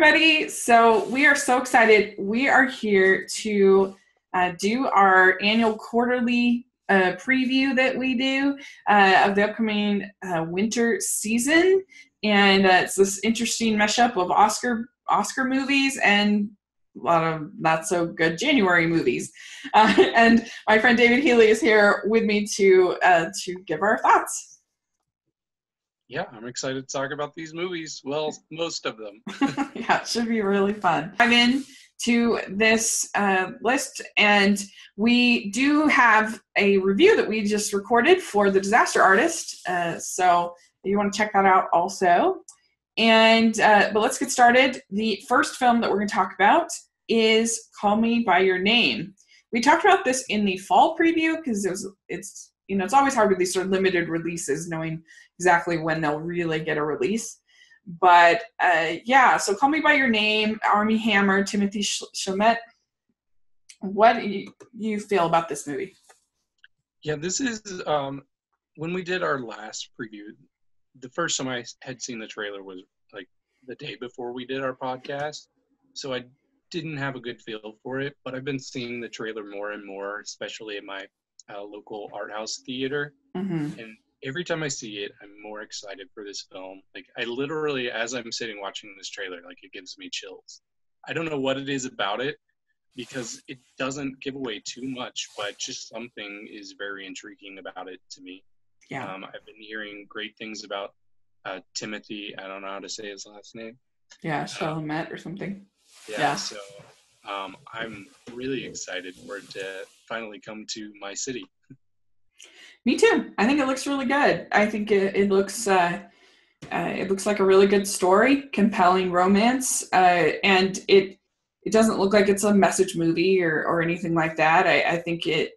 everybody. So we are so excited. We are here to do our annual quarterly preview that we do of the upcoming winter season. And it's this interesting mashup of Oscar movies and a lot of not so good January movies. And my friend David Healy is here with me to give our thoughts. Yeah, I'm excited to talk about these movies. Well, most of them. Yeah, it should be really fun. I'm in to this list, and we do have a review that we just recorded for The Disaster Artist. So you want to check that out also. And but let's get started. The first film that we're going to talk about is Call Me by Your Name. We talked about this in the fall preview because it's always hard with these sort of limited releases, knowing exactly when they'll really get a release. But so Call Me by Your Name, Armie Hammer, Timothy Chalamet. What do you feel about this movie? Yeah, this is when we did our last preview. The first time I had seen the trailer was like the day before we did our podcast, so I didn't have a good feel for it. But I've been seeing the trailer more and more, especially at my local art house theater, and every time I see it, I'm more excited for this film. Like, I literally, as I'm sitting watching this trailer, like, it gives me chills. I don't know what it is about it, because it doesn't give away too much, but just something is very intriguing about it to me. Yeah. I've been hearing great things about Timothy. I don't know how to say his last name. Yeah, Chalamet or something. Yeah. So I'm really excited for it to finally come to my city. Me too. I think it looks really good. I think it looks like a really good story, compelling romance, and it doesn't look like it's a message movie or anything like that. I think it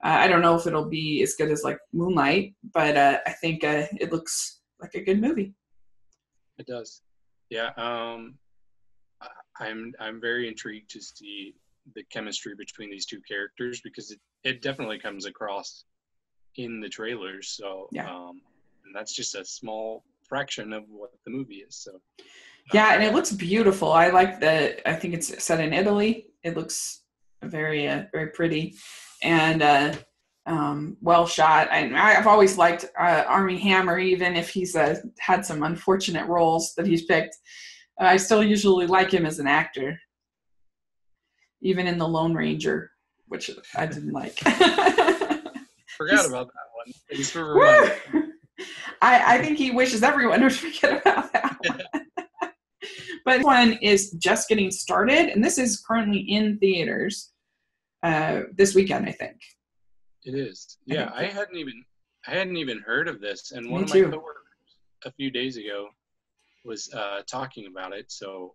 I don't know if it'll be as good as like Moonlight, but I think it looks like a good movie. It does. Yeah. I'm very intrigued to see the chemistry between these two characters, because it definitely comes across in the trailers. So and that's just a small fraction of what the movie is. So yeah, and it looks beautiful. I like I think it's set in Italy. It looks very very pretty and well shot. I've always liked Armie Hammer, even if he's had some unfortunate roles that he's picked. I still usually like him as an actor, even in The Lone Ranger, which I didn't like. Forgot about that one. Thanks for reminding me. I think he wishes everyone would forget about that one. But this one is just getting started, and this is currently in theaters this weekend, I think. It is. Yeah, I hadn't even heard of this, and one of my coworkers a few days ago was talking about it, so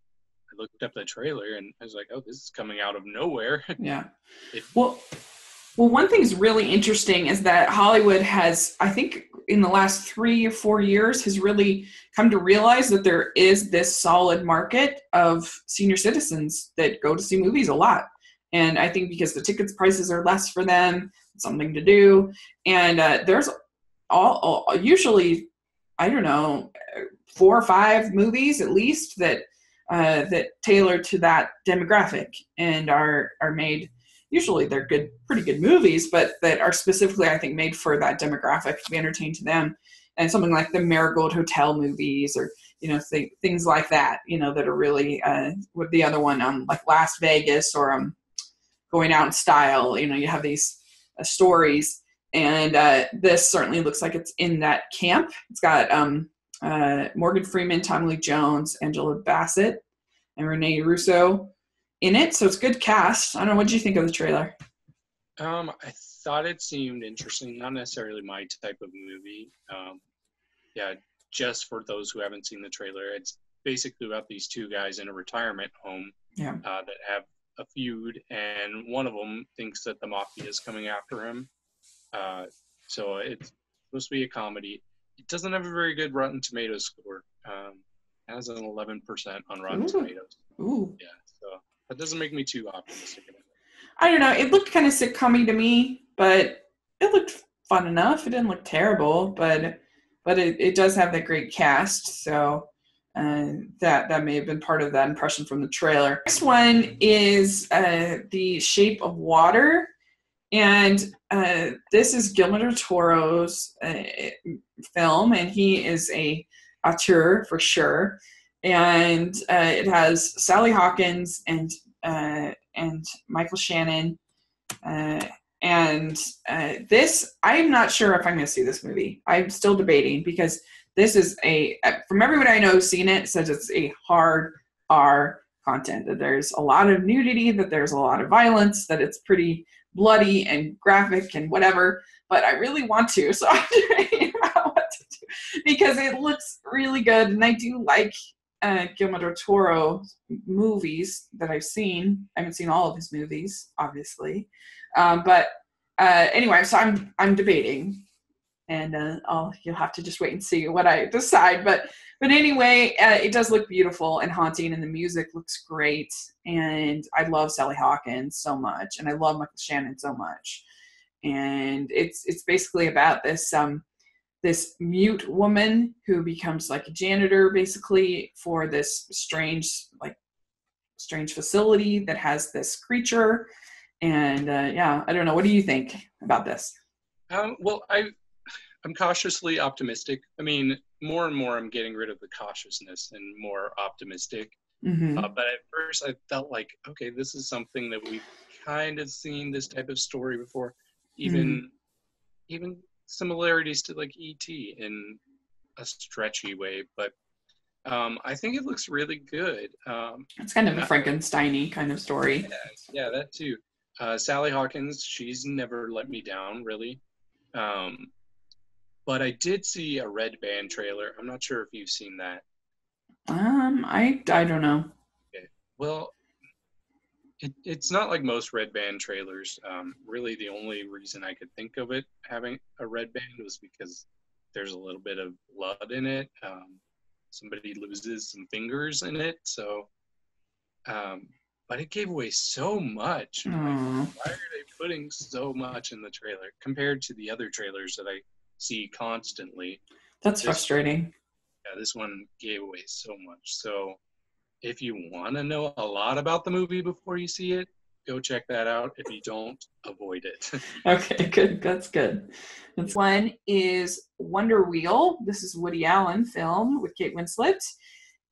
I looked up the trailer and I was like, oh, this is coming out of nowhere. Yeah. Well, one thing's really interesting is that Hollywood has, I think in the last 3 or 4 years, has really come to realize that there is this solid market of senior citizens that go to see movies a lot. And I think because the tickets prices are less for them, something to do. And there's usually, I don't know, 4 or 5 movies at least that tailor to that demographic and are made. Usually they're pretty good movies, but that are specifically, I think, made for that demographic to be entertained to them. And something like the Marigold Hotel movies, or things like that, that are really with the other one, like Las Vegas or Going Out in Style. You have these stories, and this certainly looks like it's in that camp. It's got Morgan Freeman, Tommy Lee Jones, Angela Bassett, and Rene Russo in it. So it's a good cast. I don't know. What did you think of the trailer? I thought it seemed interesting. Not necessarily my type of movie. Just for those who haven't seen the trailer, it's basically about these 2 guys in a retirement home that have a feud, and one of them thinks that the mafia is coming after him. So it's supposed to be a comedy. It doesn't have a very good Rotten Tomatoes score. It has an 11% on Rotten Tomatoes. Ooh. Yeah, so that doesn't make me too optimistic about it. I don't know. It looked kind of sitcom-y to me, but it looked fun enough. It didn't look terrible, but it does have that great cast. So that may have been part of that impression from the trailer. Next one is The Shape of Water. And this is Guillermo del Toro's film, and he is a auteur for sure. And it has Sally Hawkins and Michael Shannon. And this, I'm not sure if I'm going to see this movie. I'm still debating because this is from everybody I know who's seen it, says it's a hard R content, that there's a lot of nudity, that there's a lot of violence, that it's pretty bloody and graphic and whatever, but I really want to, so I'm debating about what to do because it looks really good, and I do like Guillermo del Toro movies that I've seen. I haven't seen all of his movies, obviously, but anyway, so I'm debating, and you'll have to just wait and see what I decide. But anyway, it does look beautiful and haunting, and the music looks great. And I love Sally Hawkins so much, and I love Michael Shannon so much. And it's basically about this mute woman who becomes like a janitor, basically, for this strange facility that has this creature. And I don't know. What do you think about this? Well, I'm cautiously optimistic. I mean, more and more I'm getting rid of the cautiousness and more optimistic. Mm-hmm. But at first I felt like, okay, this is something that we've kind of seen this type of story before. Even similarities to like E.T. in a stretchy way. But I think it looks really good. It's kind of a Frankenstein-y kind of story. Yeah, that too. Sally Hawkins, she's never let me down, really. But I did see a Red Band trailer. I'm not sure if you've seen that. I don't know. Okay. Well, it's not like most Red Band trailers. Really, the only reason I could think of it having a Red Band was because there's a little bit of blood in it. Somebody loses some fingers in it. So, but it gave away so much. Like, why are they putting so much in the trailer compared to the other trailers that I see constantly? That's frustrating. Yeah, this one gave away so much. So if you want to know a lot about the movie before you see it, go check that out. If you don't, avoid it. Okay, good. That's good. This one is Wonder Wheel. This is Woody Allen film with Kate Winslet.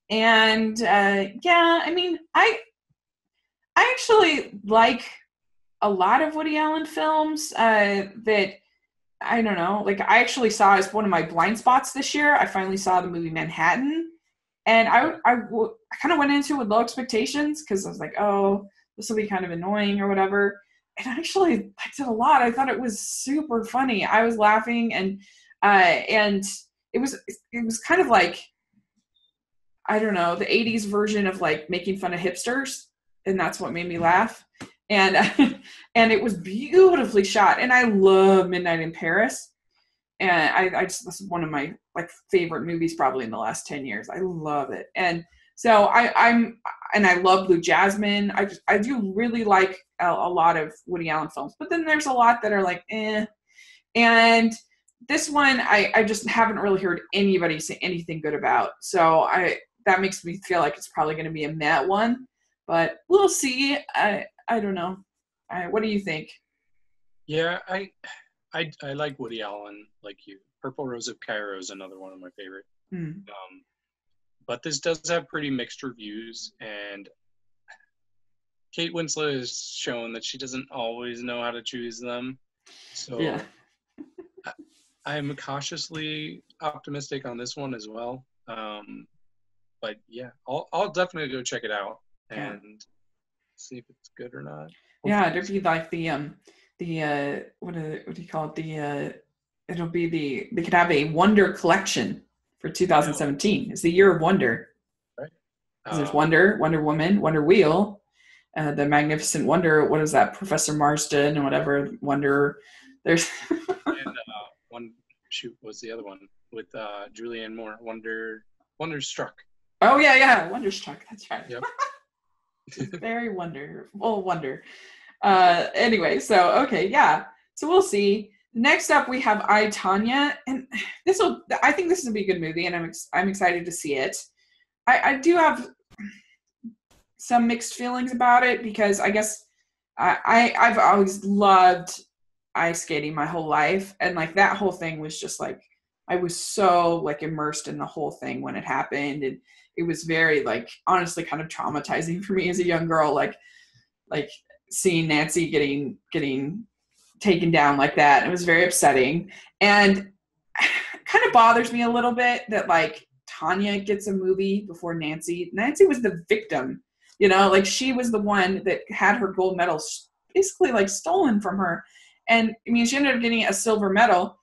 And I mean, I actually like a lot of Woody Allen films that, I don't know, like I actually saw as one of my blind spots this year. I finally saw the movie Manhattan, and I kind of went into it with low expectations because I was like, oh, this will be kind of annoying or whatever. And I actually liked it a lot. I thought it was super funny. I was laughing, and it was kind of like, I don't know, the 80s version of like making fun of hipsters, and that's what made me laugh. And and it was beautifully shot, and I love Midnight in Paris, and I just, this is one of my like favorite movies probably in the last 10 years. I love it. And so I love Blue Jasmine. I do really like a lot of Woody Allen films, but then there's a lot that are like and this one I just haven't really heard anybody say anything good about, so that makes me feel like it's probably going to be a meh one, but we'll see. I don't know. What do you think? Yeah, I like Woody Allen, like you. Purple Rose of Cairo is another one of my favorite. But this does have pretty mixed reviews, and Kate Winslet has shown that she doesn't always know how to choose them. So yeah. I'm cautiously optimistic on this one as well. But yeah, I'll definitely go check it out and see if it's good or not. Yeah, it'd be like the what do you call it? It'll be they could have a Wonder collection for 2017. It's the year of Wonder. Right. There's Wonder Woman, Wonder Wheel, the Magnificent Wonder. What is that? Professor Marsden and whatever Wonder. There's and what's the other one with Julianne Moore? Wonderstruck. Oh yeah, Wonderstruck. That's right. Yep. Very wonder. Anyway, so okay, yeah. So we'll see. Next up, we have I, Tonya, and I think this will be a good movie, and I'm excited to see it. I do have some mixed feelings about it because I guess I've always loved ice skating my whole life, and like that whole thing was just like I was so like immersed in the whole thing when it happened, and it was very like honestly kind of traumatizing for me as a young girl, like seeing Nancy getting taken down like that. It was very upsetting, and it kind of bothers me a little bit that like Tanya gets a movie before Nancy. Nancy was the victim, like she was the one that had her gold medal basically like stolen from her. And I mean, she ended up getting a silver medal,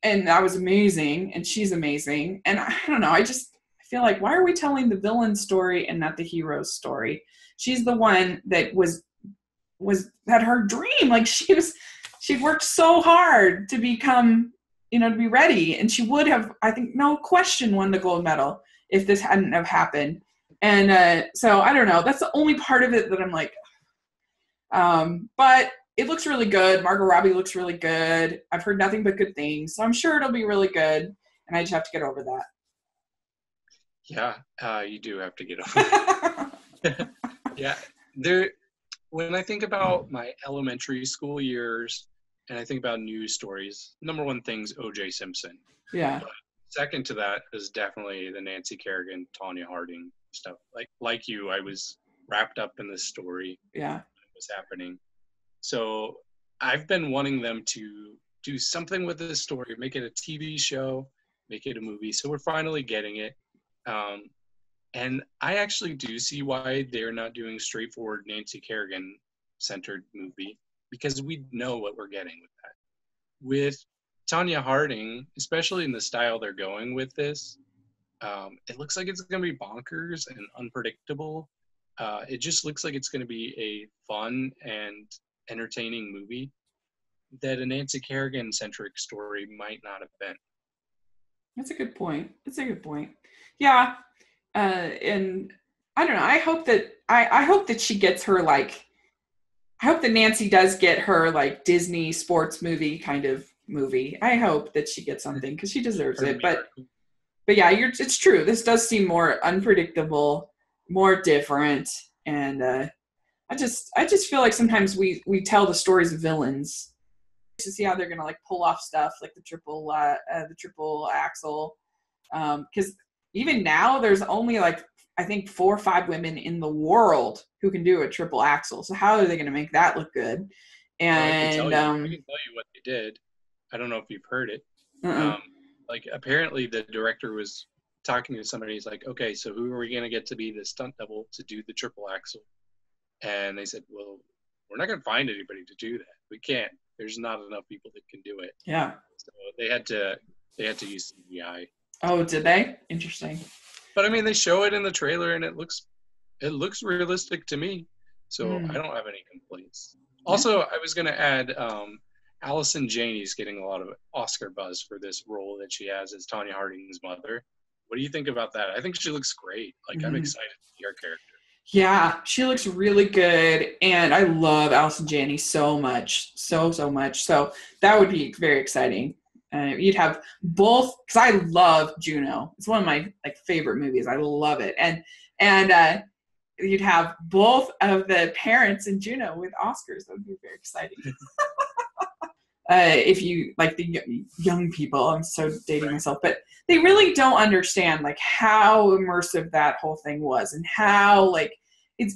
and that was amazing. And she's amazing. And I don't know. I feel like, why are we telling the villain story and not the hero's story? She's the one that had her dream. Like she worked so hard to become, to be ready. And she would have, I think, no question won the gold medal if this hadn't have happened. And so I don't know. That's the only part of it that I'm like, but it looks really good. Margot Robbie looks really good. I've heard nothing but good things. So I'm sure it'll be really good. And I just have to get over that. Yeah, you do have to get over it. Yeah. When I think about my elementary school years and I think about news stories, number one thing's O.J. Simpson. Yeah. But second to that is definitely the Nancy Kerrigan, Tanya Harding stuff. Like you, I was wrapped up in this story. Yeah. What was happening. So I've been wanting them to do something with this story, make it a TV show, make it a movie. So we're finally getting it. And I actually do see why they're not doing straightforward Nancy Kerrigan-centered movie, because we know what we're getting with that. With Tanya Harding, especially in the style they're going with this, it looks like it's going to be bonkers and unpredictable. It just looks like it's going to be a fun and entertaining movie that a Nancy Kerrigan-centric story might not have been. That's a good point. Yeah. And I don't know. I hope that she gets her like. I hope that Nancy does get her like Disney sports movie kind of movie. I hope that she gets something because she deserves it. But yeah, it's true. This does seem more unpredictable, more different, and I just feel like sometimes we tell the stories of villains to see how they're gonna like pull off stuff like the triple axel, because even now there's only like I think 4 or 5 women in the world who can do a triple axel. So how are they gonna make that look good? And I can tell you what they did. I don't know if you've heard it. Like apparently the director was talking to somebody. He's like, okay, so who are we gonna get to be the stunt double to do the triple axel? And they said, well, we're not going to find anybody to do that. We can't. There's not enough people that can do it. Yeah. So they had to use CGI. Oh, did they? Interesting. But I mean, they show it in the trailer, and it looks realistic to me. So I don't have any complaints. Yeah. Also, I was going to add, Allison Janney's getting a lot of Oscar buzz for this role that she has as Tanya Harding's mother. What do you think about that? I think she looks great. Like I'm excited to see her character. Yeah, she looks really good, and I love Allison Janney so much, so much. So that would be very exciting. You'd have both, because I love Juno. It's one of my like favorite movies. I love it, and you'd have both of the parents in Juno with Oscars. That would be very exciting. If you like the young people, I'm so dating myself, but they really don't understand like how immersive that whole thing was, and how like it's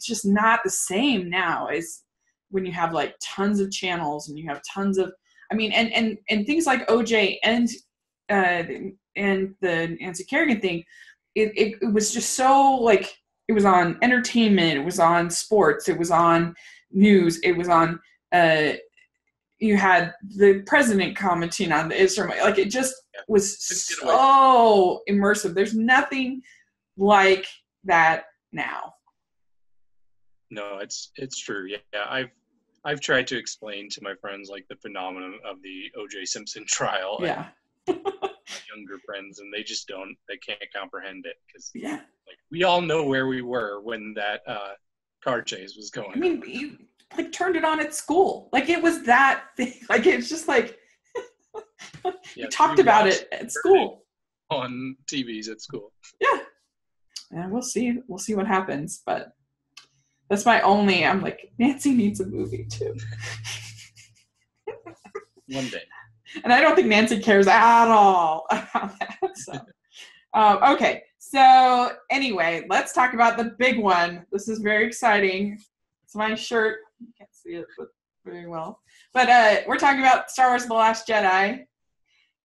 just not the same now as when you have like tons of channels and you have tons of, I mean, and things like OJ and the Nancy Kerrigan thing, it was just so like, it was on entertainment, it was on sports, it was on news, it was on you had the president commenting on the Israel, like it just was so immersive. There's nothing like that now. No, it's true. Yeah, I've tried to explain to my friends like the phenomenon of the O.J. Simpson trial. Yeah. My younger friends, and they can't comprehend it because yeah, like we all know where we were when that car chase was going. I mean, you like turned it on at school, like it was that thing. Like it's just like you talked about it at school. on TVs at school. Yeah. And we'll see what happens, but that's my only, I'm like, Nancy needs a movie too. One day. And I don't think Nancy cares at all about that. So, okay. So anyway, let's talk about the big one. This is very exciting. It's my shirt. You can't see it very well. But we're talking about Star Wars The Last Jedi.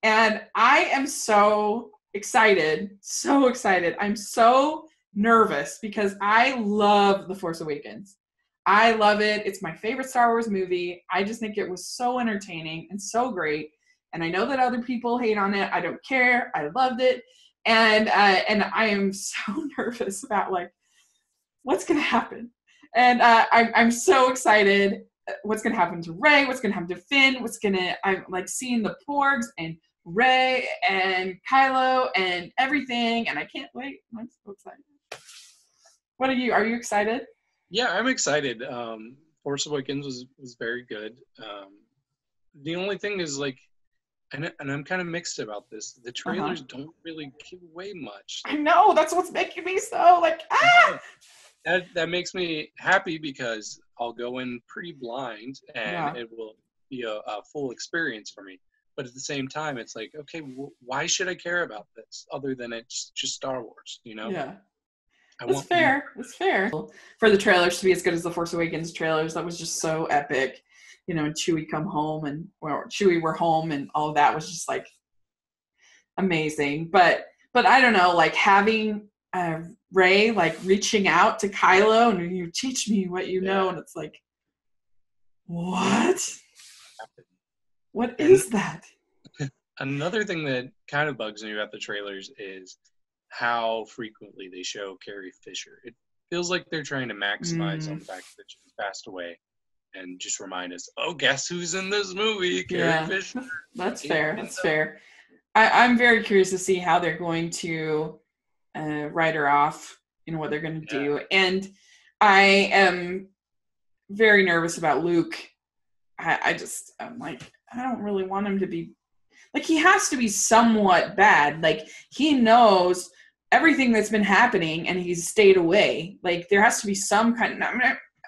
And I am so excited. So excited. I'm so nervous because I love The Force Awakens. I love it. It's my favorite Star Wars movie. I just think it was so entertaining and so great. And I know that other people hate on it. I don't care. I loved it. And I am so nervous about like what's going to happen. And I'm so excited. What's going to happen to Rey? What's going to happen to Finn? I'm like seeing the Porgs and Rey and Kylo and everything. And I can't wait. I'm so excited. What are you? Are you excited? Yeah, I'm excited. Force Awakens was very good. The only thing is like, and I'm kind of mixed about this. The trailers don't really give away much. I know, that's what's making me so like That makes me happy because I'll go in pretty blind and it will be a full experience for me. But at the same time, it's like, okay, why should I care about this other than it's just Star Wars, you know? Yeah. It's fair. It's fair. For the trailers to be as good as the Force Awakens trailers, that was just so epic. You know, and Chewie come home and Chewie were home and all of that was just like amazing. But I don't know, like having Rey like reaching out to Kylo and you teach me what you know, and it's like, what? What is that? Another thing that kind of bugs me about the trailers is how frequently they show Carrie Fisher. It feels like they're trying to maximize on the fact that she's passed away and just remind us, oh, guess who's in this movie? Carrie Fisher. That's fair. That's fair. I'm very curious to see how they're going to write her off, you know, what they're going to do. And I am very nervous about Luke. I'm like, I don't really want him to be, like, he has to be somewhat bad. Like, he knows everything that's been happening and he's stayed away. Like, there has to be some kind of,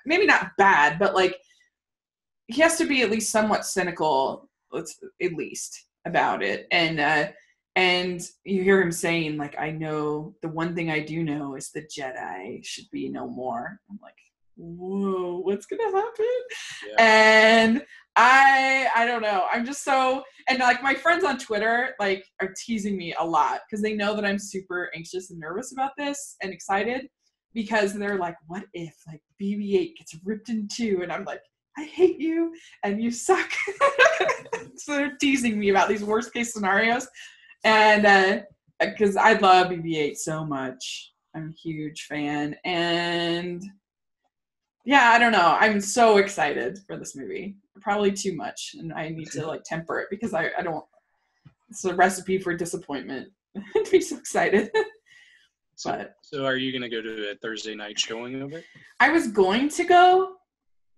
maybe not bad, but like, he has to be at least somewhat cynical, at least, about it. And you hear him saying, like, I know, the one thing I do know is the Jedi should be no more. I'm like, whoa, what's going to happen? Yeah. And I don't know. I'm just so, and like my friends on Twitter, like, are teasing me a lot because they know that I'm super anxious and nervous about this and excited because they're like, what if like BB-8 gets ripped in two? And I'm like, I hate you and you suck. So they're teasing me about these worst case scenarios. And because I love BB-8 so much. I'm a huge fan. And yeah, I don't know. I'm so excited for this movie. Probably too much. And I need to like temper it because I don't, it's a recipe for disappointment to be so excited. So are you going to go to a Thursday night showing of it? I was going to go,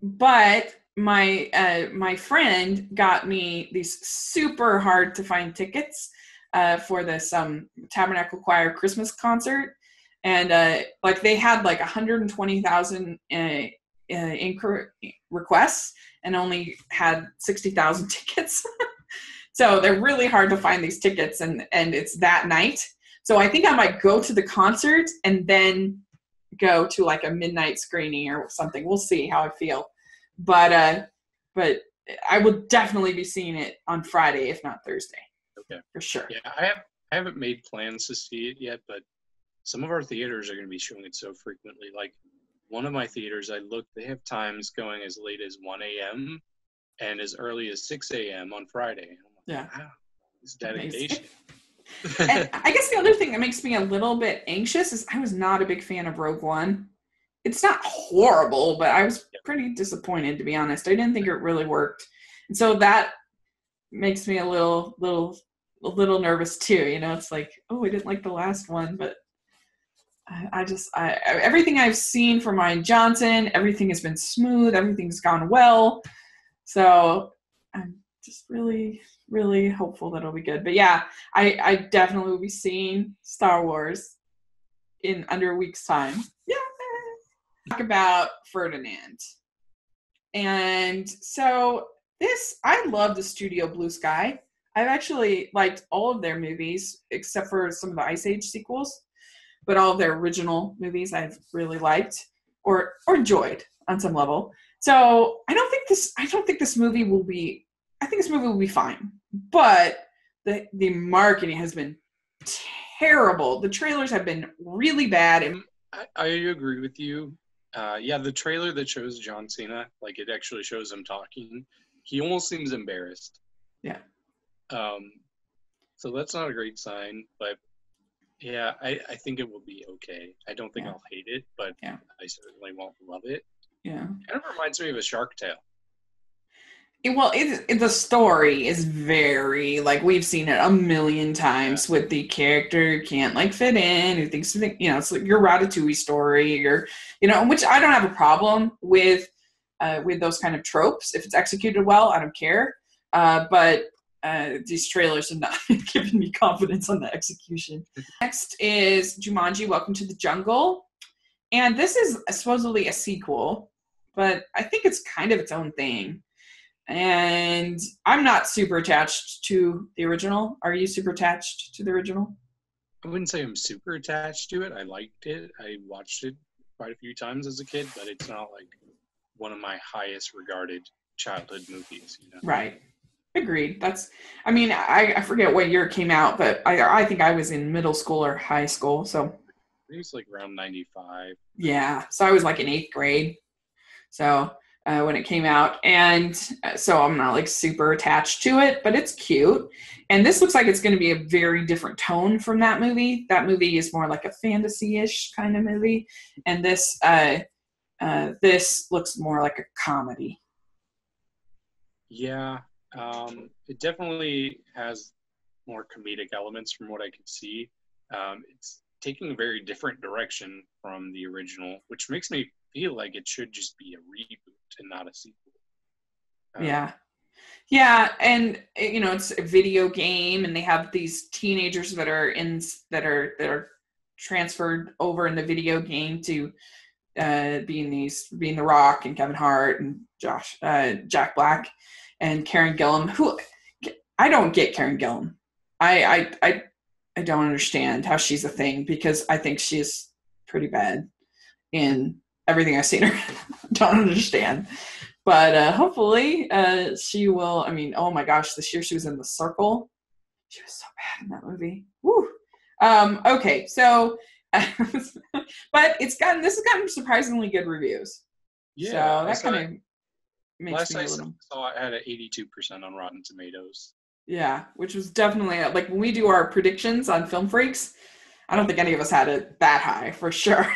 but my friend got me these super hard to find tickets for this Tabernacle Choir Christmas concert, and like they had like 120,000 requests and only had 60,000 tickets. So they're really hard to find these tickets, and it's that night. So I think I might go to the concert and then go to like a midnight screening or something. We'll see how I feel. But I will definitely be seeing it on Friday, if not Thursday. Okay. For sure. Yeah, I haven't made plans to see it yet, but some of our theaters are going to be showing it so frequently. Like one of my theaters, I looked, they have times going as late as 1 a.m. and as early as 6 a.m. on Friday. And I'm like, wow, it's dedication. And I guess the other thing that makes me a little bit anxious is I was not a big fan of Rogue One. It's not horrible, but I was pretty disappointed, to be honest. I didn't think it really worked. And so that makes me a little nervous too. You know, it's like, oh, I didn't like the last one, but I everything I've seen from Rian Johnson, everything has been smooth. Everything's gone well. So I'm just really, really hopeful that it'll be good. But yeah, I definitely will be seeing Star Wars in under a week's time. Yeah. Talk about Ferdinand. And so I love the studio Blue Sky. I've actually liked all of their movies except for some of the Ice Age sequels, but all of their original movies I've really liked or enjoyed on some level. So I think this movie will be fine. But the marketing has been terrible. The trailers have been really bad. I agree with you. Yeah, the trailer that shows John Cena, like it actually shows him talking. He almost seems embarrassed. Yeah. So that's not a great sign, but yeah, I think it will be okay. I don't think I'll hate it, but I certainly won't love it. Yeah. Kind of reminds me of a Shark Tale. The story is very, like, we've seen it a million times with the character who can't, like, fit in, who thinks, it's like your Ratatouille story, which I don't have a problem with those kind of tropes. If it's executed well, I don't care. But these trailers have not given me confidence on the execution. Next is Jumanji, Welcome to the Jungle. And this is supposedly a sequel, but I think it's kind of its own thing. And I'm not super attached to the original. Are you super attached to the original? I wouldn't say I'm super attached to it. I liked it. I watched it quite a few times as a kid, but it's not like one of my highest regarded childhood movies. Right. Agreed. I forget what year it came out, but I think I was in middle school or high school. So it was like around 95. Yeah. So I was like in 8th grade. So when it came out, and so I'm not like super attached to it, but it's cute. And this looks like it's going to be a very different tone from that movie. That movie is more like a fantasy-ish kind of movie, and this looks more like a comedy. Yeah, it definitely has more comedic elements from what I could see. It's taking a very different direction from the original, which makes me feel like it should just be a reboot and not a sequel. Yeah, and it's a video game, and they have these teenagers that are transferred over in the video game to being The Rock and Kevin Hart and Jack Black and Karen Gillan. Who I don't get Karen Gillan. I don't understand how she's a thing, because I think she's pretty bad in everything I've seen her. Don't understand. But hopefully she will. Oh my gosh, this year she was in The Circle. She was so bad in that movie. Woo. Okay, so but this has gotten surprisingly good reviews. Yeah, so that kind of makes me a little. Saw it had an 82% on Rotten Tomatoes. Yeah, which was definitely like when we do our predictions on Film Freaks, I don't think any of us had it that high for sure.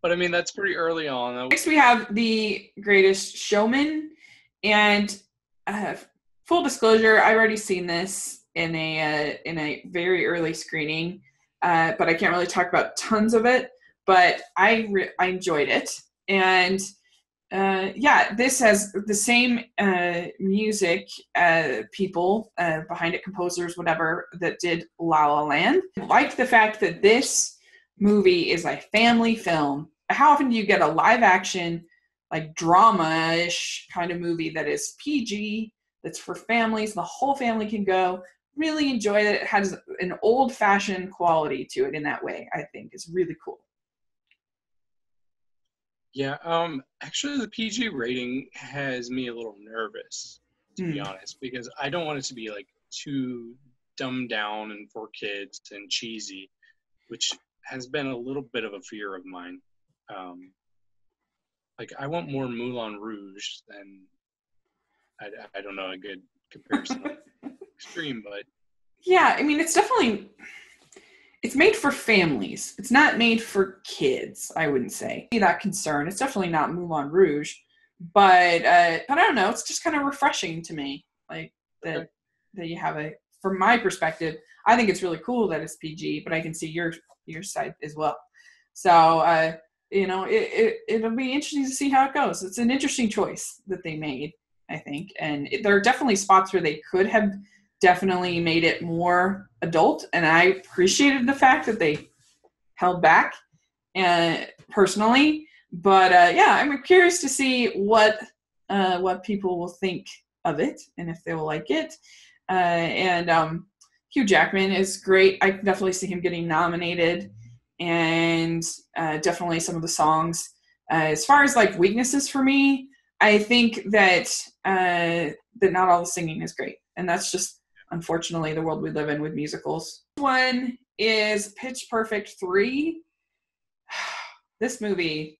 But that's pretty early on. Next we have The Greatest Showman, and full disclosure, I've already seen this in a very early screening, but I can't really talk about tons of it. But I enjoyed it, and this has the same music people behind it, composers, whatever, that did La La Land. I like the fact that this movie is a family film. How often do you get a live action, like drama-ish kind of movie that is PG, that's for families, the whole family can go, really enjoy it. It has an old-fashioned quality to it in that way, I think is really cool. Yeah, actually the PG rating has me a little nervous, to be honest, because I don't want it to be like too dumbed down and for kids and cheesy, which has been a little bit of a fear of mine. Like I want more Moulin Rouge than I don't know, a good comparison of extreme, but yeah, it's made for families. It's not made for kids, I wouldn't say. That concern. It's definitely not Moulin Rouge, but I don't know. It's just kind of refreshing to me, like that you have from my perspective, I think it's really cool that it's PG, but I can see your side as well. So it'll be interesting to see how it goes. It's an interesting choice that they made. I think. And there are definitely spots where they could have definitely made it more adult. And I appreciated the fact that they held back personally. But yeah, I'm curious to see what people will think of it and if they will like it. And Hugh Jackman is great. I can definitely see him getting nominated, and definitely some of the songs. As far as like weaknesses for me, I think that that not all the singing is great, and that's just unfortunately the world we live in with musicals. One is Pitch Perfect 3. This movie,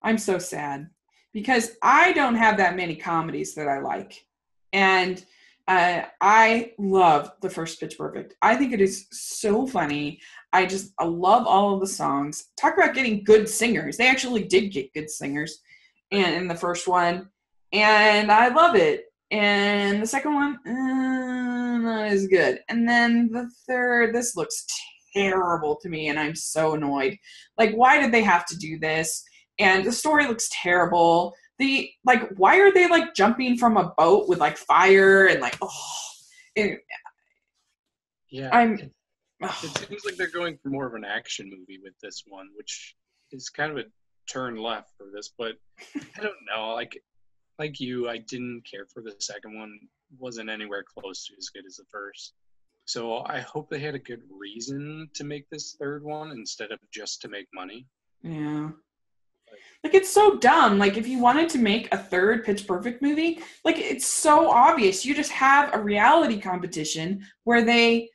I'm so sad because I don't have that many comedies that I like. And I love the first Pitch Perfect. I think it is so funny. I love all of the songs. Talk about getting good singers. They actually did get good singers in the first one. And I love it. And the second one, not as good. And then the third, this looks terrible to me, and I'm so annoyed. Like, why did they have to do this? And the story looks terrible. Why are they like jumping from a boat with like fire and like, it seems like they're going for more of an action movie with this one, which is kind of a turn left for this, but I don't know. Like you, I didn't care for the second one. Wasn't anywhere close to as good as the first. So I hope they had a good reason to make this third one instead of just to make money. Yeah. Like, it's so dumb. Like, if you wanted to make a third Pitch Perfect movie, like, it's so obvious. You just have a reality competition where they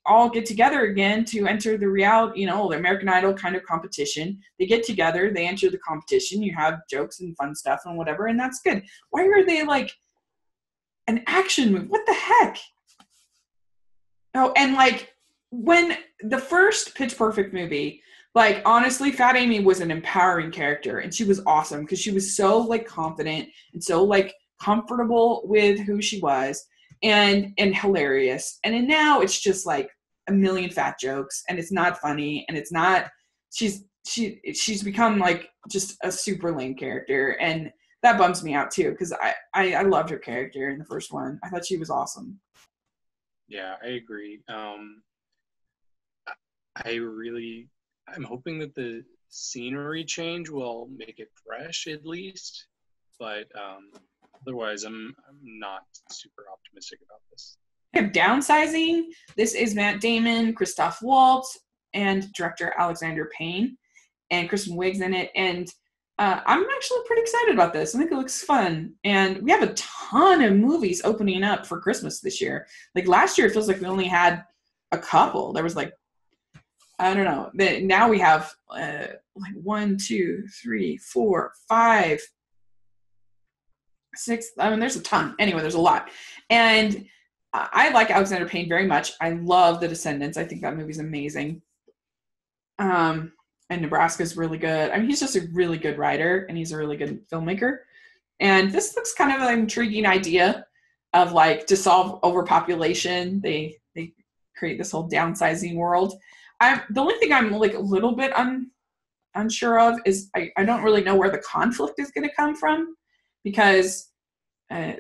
all get together again to enter the reality, the American Idol kind of competition. They get together, they enter the competition, you have jokes and fun stuff and whatever, and that's good. Why are they like an action movie? What the heck? Oh, and like when the first Pitch Perfect movie, like, honestly, Fat Amy was an empowering character, and she was awesome because she was so like confident and so like comfortable with who she was, and hilarious. And then now it's just like a million fat jokes, and it's not funny, and it's not. She's become like just a super lame character, and that bums me out too because I loved her character in the first one. I thought she was awesome. Yeah, I agree. I'm hoping that the scenery change will make it fresh at least, but otherwise, I'm not super optimistic about this. Downsizing. This is Matt Damon, Christoph Waltz, and director Alexander Payne, and Kristen Wiig's in it. And I'm actually pretty excited about this. I think it looks fun. And we have a ton of movies opening up for Christmas this year. Like last year, it feels like we only had a couple. There was like, I don't know. Now we have like 1, 2, 3, 4, 5, 6. I mean, there's a ton. Anyway, there's a lot. And I like Alexander Payne very much. I love The Descendants. I think that movie's amazing. And Nebraska's really good. I mean, he's just a really good writer, and he's a really good filmmaker. And this looks kind of an intriguing idea of like to solve overpopulation. They create this whole downsizing world. The only thing I'm like a little bit unsure of is I don't really know where the conflict is going to come from, because I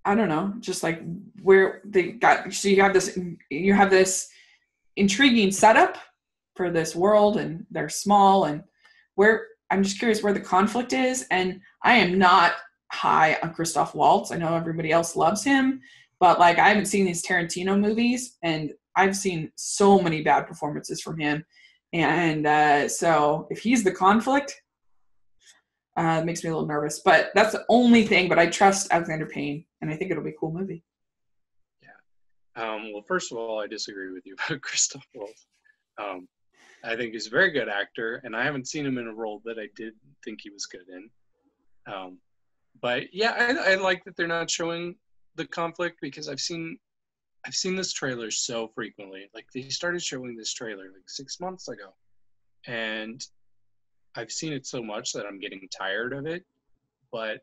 don't know, just like where they got. So you have this intriguing setup for this world, and they're small, and where I'm just curious where the conflict is. And I am not high on Christoph Waltz. I know everybody else loves him, but like I haven't seen these Tarantino movies, and I've seen so many bad performances from him. And so if he's the conflict, it makes me a little nervous. But that's the only thing. But I trust Alexander Payne, and I think it'll be a cool movie. Yeah. Well, first of all, I disagree with you about Christoph Waltz. I think he's a very good actor, and I haven't seen him in a role that I did think he was good in. But yeah, I like that they're not showing the conflict, because I've seen this trailer so frequently. Like they started showing this trailer like 6 months ago, and I've seen it so much that I'm getting tired of it. But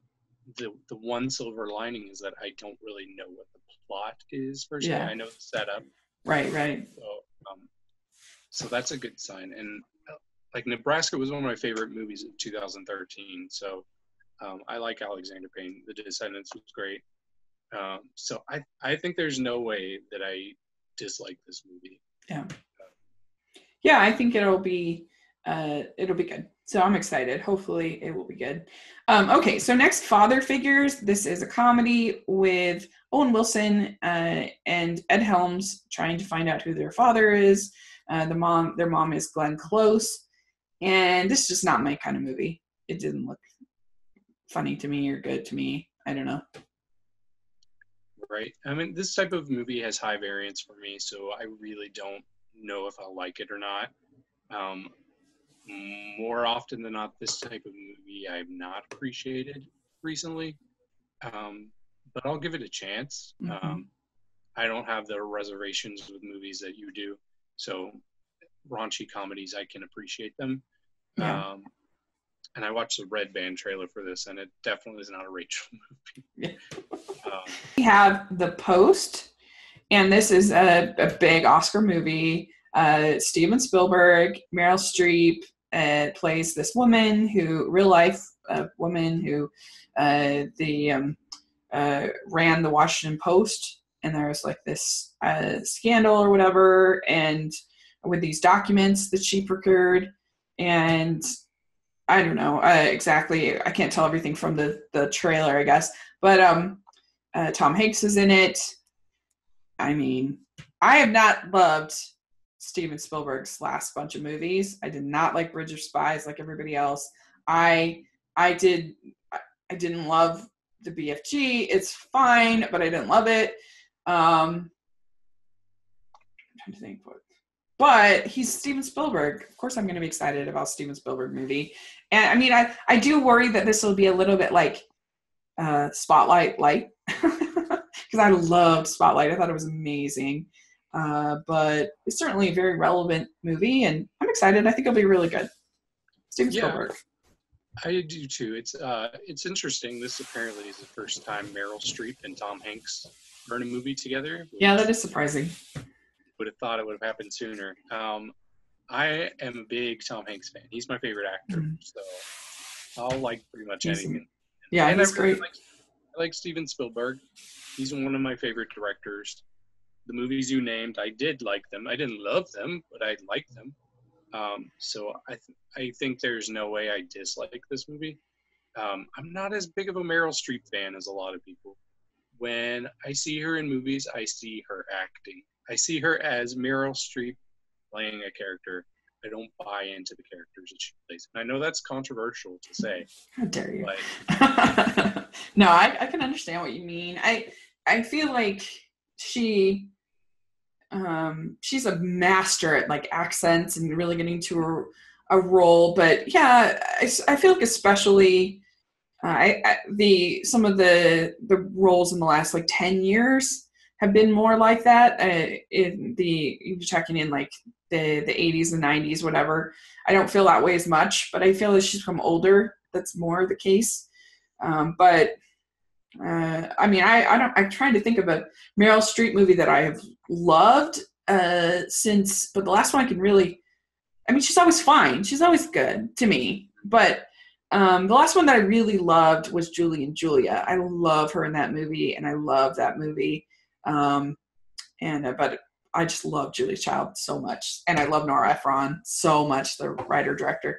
the one silver lining is that I don't really know what the plot is per se. I know the setup. Right. So that's a good sign. And like Nebraska was one of my favorite movies of 2013. So I like Alexander Payne. The Descendants was great. So I think there's no way that I dislike this movie. Yeah, I think it'll be good. So I'm excited. Hopefully it will be good. Okay, so next, Father Figures. This is a comedy with Owen Wilson and Ed Helms trying to find out who their father is. Their mom is Glenn Close, and this is just not my kind of movie. It didn't look funny to me or good to me. I don't know. Right. I mean, this type of movie has high variance for me, so I really don't know if I'll like it or not. More often than not, this type of movie I've not appreciated recently, but I'll give it a chance. Mm-hmm. I don't have the reservations with movies that you do, so raunchy comedies, I can appreciate them. Yeah. And I watched the Red Band trailer for this, and it definitely is not a Rachel movie. We have The Post, and this is a big Oscar movie. Steven Spielberg, Meryl Streep plays this woman real life woman who ran the Washington Post, and there was like this scandal or whatever, and with these documents that she procured, and I don't know exactly. I can't tell everything from the trailer, I guess, but Tom Hanks is in it. I mean, I have not loved Steven Spielberg's last bunch of movies. I did not like Bridge of Spies like everybody else. I didn't love the BFG. It's fine, but I didn't love it. I'm trying to think what. But he's Steven Spielberg. Of course I'm going to be excited about Steven Spielberg movie. And I mean, I do worry that this will be a little bit like Spotlight light. Because I loved Spotlight. I thought it was amazing. But it's certainly a very relevant movie, and I'm excited. I think it'll be really good. Steven Spielberg. I do too. It's interesting. This apparently is the first time Meryl Streep and Tom Hanks are in a movie together. Yeah, that is surprising. Would have thought it would have happened sooner. I am a big Tom Hanks fan. He's my favorite actor, so I'll like pretty much anything. Yeah, he's great. I like Steven Spielberg. He's one of my favorite directors. The movies you named, I did like them. I didn't love them, but I liked them. So I think there's no way I dislike this movie. I'm not as big of a Meryl Streep fan as a lot of people. When I see her in movies, I see her acting. I see her as Meryl Streep playing a character. I don't buy into the characters that she plays. And I know that's controversial to say. How dare you? But no, I can understand what you mean. I feel like she's a master at like accents and really getting to a role. But yeah, I feel like especially some of the roles in the last like 10 years have been more like that. You're checking in like the 80s and 90s, whatever. I don't feel that way as much, but I feel as she's become older, that's more the case. But I mean, I'm trying to think of a Meryl Streep movie that I have loved but the last one I can really, I mean, she's always fine. She's always good to me. But the last one that I really loved was Julie and Julia. I love her in that movie, and I love that movie. But I just love Julia Child so much, and I love Nora Ephron so much, the writer-director.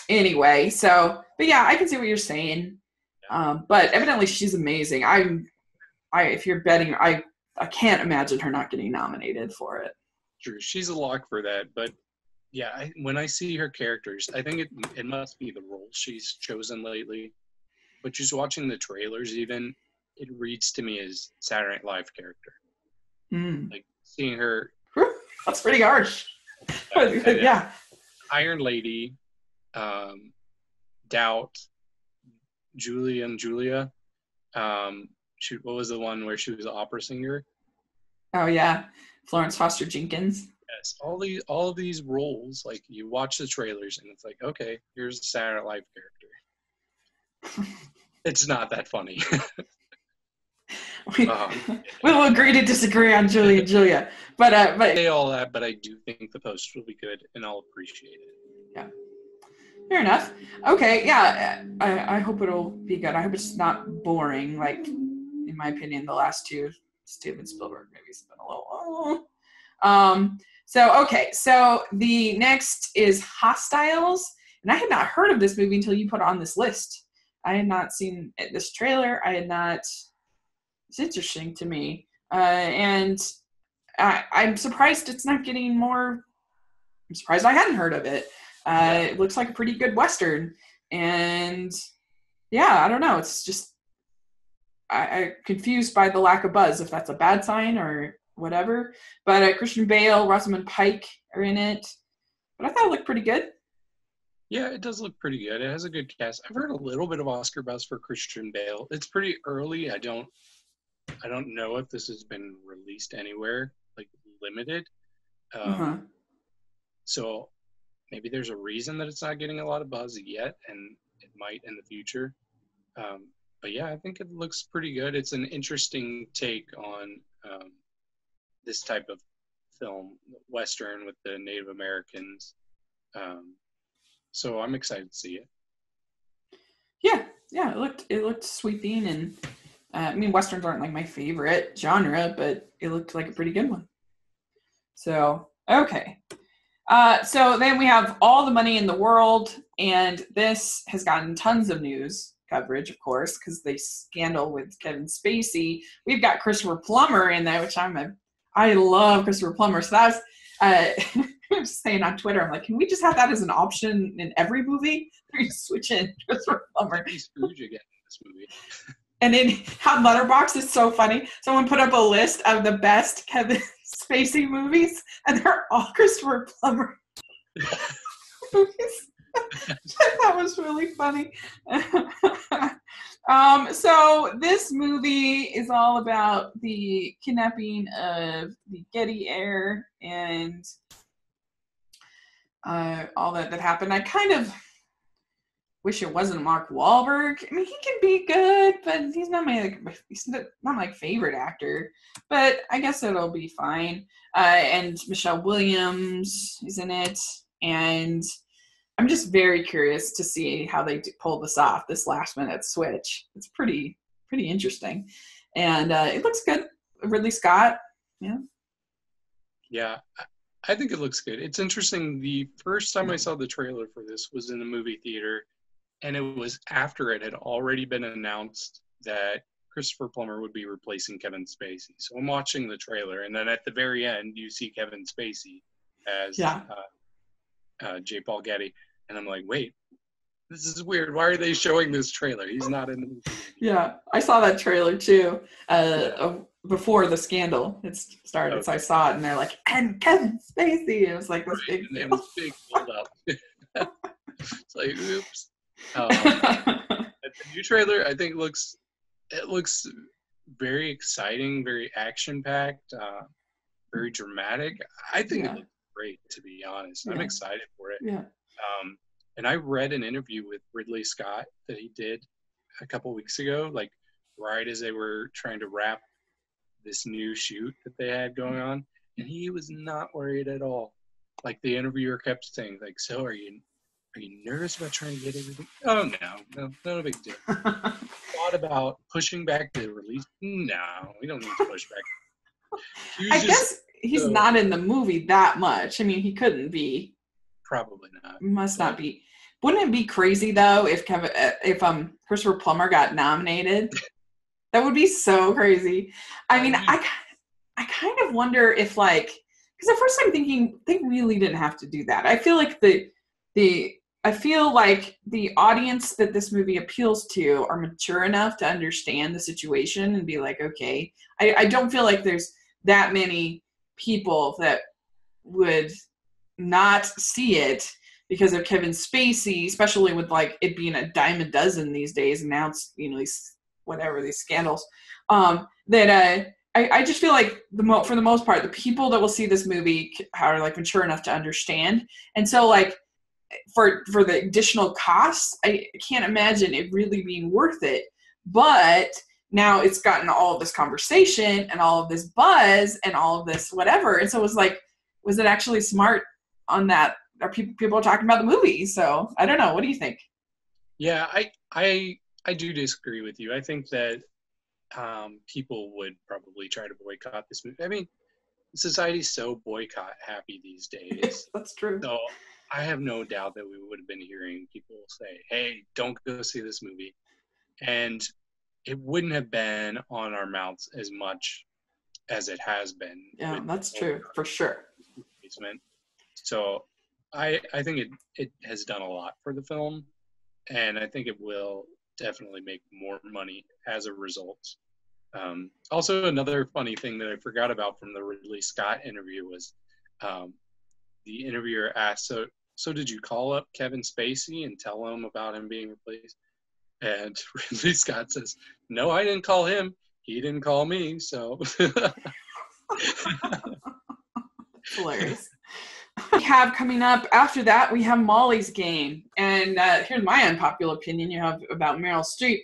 Anyway, but yeah, I can see what you're saying. But evidently she's amazing. If you're betting, I can't imagine her not getting nominated for it. True, she's a lock for that. But yeah, when I see her characters, I think it must be the role she's chosen lately. But just watching the trailers, even it reads to me as Saturday Night Live character. Like seeing her. That's pretty harsh. Yeah. Iron Lady, Doubt, Julie and Julia. What was the one where she was an opera singer? Oh yeah, Florence Foster Jenkins. Yes, all of these roles, like you watch the trailers and it's like, okay, here's a Saturday Night Live character. It's not that funny. We'll agree to disagree on Julie and Julia, but I say all that, but I do think The Post will be good, and I'll appreciate it. Fair enough. Okay, yeah, I hope it'll be good. I hope it's not boring. Like, in my opinion, the last two Steven Spielberg movies have been a little. So the next is Hostiles, and I had not heard of this movie until you put it on this list. I had not seen this trailer. I had not. It's interesting to me, and I'm surprised it's not getting more. I'm surprised I hadn't heard of it. It looks like a pretty good Western. And yeah, I don't know. It's just, I'm confused by the lack of buzz, if that's a bad sign or whatever. But Christian Bale, Rosamund Pike are in it. But I thought it looked pretty good. Yeah, it does look pretty good. It has a good cast. I've heard a little bit of Oscar buzz for Christian Bale. It's pretty early. I don't know if this has been released anywhere, like limited. So maybe there's a reason that it's not getting a lot of buzz yet, and it might in the future. But yeah, I think it looks pretty good. It's an interesting take on this type of film, Western with the Native Americans. So I'm excited to see it. Yeah, it looked sweeping, and I mean, Westerns aren't like my favorite genre, but it looked like a pretty good one. So, okay. So then we have All the Money in the World, and this has gotten tons of news coverage, of course, because they scandal with Kevin Spacey. We've got Christopher Plummer in there, which I love Christopher Plummer. So that's, I was saying on Twitter, I'm like, can we just have that as an option in every movie? We switch in Christopher Plummer. He's Scrooge again in this movie. And in Letterboxd, it's so funny. Someone put up a list of the best Kevin Spacey movies, and they're all Christopher Plummer movies. I thought was really funny. So this movie is all about the kidnapping of the Getty heir and all that happened. I kind of wish it wasn't Mark Wahlberg. I mean, he can be good, but he's not my favorite actor. But I guess it'll be fine. And Michelle Williams is in it, and I'm just very curious to see how they pull this off. This last minute switch. It's pretty interesting, and it looks good. Ridley Scott, yeah. Yeah, I think it looks good. It's interesting. The first time I saw the trailer for this was in the movie theater. And it was after it had already been announced that Christopher Plummer would be replacing Kevin Spacey. So I'm watching the trailer, and then at the very end, you see Kevin Spacey as J. Paul Getty. And I'm like, wait, this is weird. Why are they showing this trailer? He's not in the movie. Yeah, I saw that trailer too before the scandal had started. Okay. So I saw it, and they're like, and Kevin Spacey. It was like this big deal. It was big build up. It's like, oops. The new trailer, I think, looks very exciting, very action-packed, very dramatic. I think it looks great, to be honest. Yeah. I'm excited for it. Yeah. And I read an interview with Ridley Scott that he did a couple weeks ago, like right as they were trying to wrap this new shoot that they had going on, and he was not worried at all. Like the interviewer kept saying, like, so are you nervous about trying to get everything? Oh, no, not a big deal. Thought about pushing back the release? No, we don't need to push back. I guess he's not in the movie that much. I mean, he couldn't be. Probably not. Must not be. Wouldn't it be crazy though if Christopher Plummer got nominated? That would be so crazy. I mean, I kind of wonder if because at first I'm thinking they really didn't have to do that. I feel like the audience that this movie appeals to are mature enough to understand the situation and be like, okay. I don't feel like there's that many people that would not see it because of Kevin Spacey, especially with it being a dime a dozen these days, and now it's these scandals. That I just feel like for the most part, the people that will see this movie are mature enough to understand, and so for the additional costs, I can't imagine it really being worth it. But now it's gotten all of this conversation and all of this buzz and all of this whatever, and so it was was it actually smart on that people are talking about the movie. So I don't know. What do you think? Yeah, I do disagree with you. I think that people would probably try to boycott this movie. I mean, society's so boycott happy these days. That's true. So I have no doubt that we would have been hearing people say, "Hey, don't go see this movie," and it wouldn't have been on our mouths as much as it has been. Yeah, With that's true for sure. Basement. So I think it has done a lot for the film, and I think it will definitely make more money as a result. Also, another funny thing that I forgot about from the Ridley Scott interview was the interviewer asked, "So did you call up Kevin Spacey and tell him about him being replaced?" And Ridley Scott says, "No, I didn't call him. He didn't call me." So Hilarious. We have coming up after that, we have Molly's Game. And here's my unpopular opinion you have about Meryl Streep.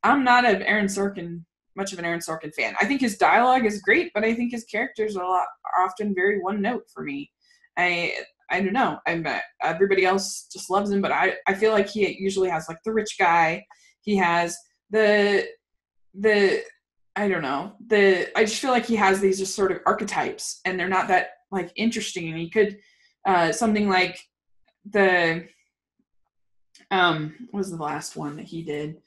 I'm not much of an Aaron Sorkin fan. I think his dialogue is great, but I think his characters are often very one note for me. I don't know. Everybody else just loves him, but I feel like he usually has like the rich guy. He has the I don't know. I just feel like he has these just sort of archetypes, and they're not that like interesting. And he could something like what was the last one that he did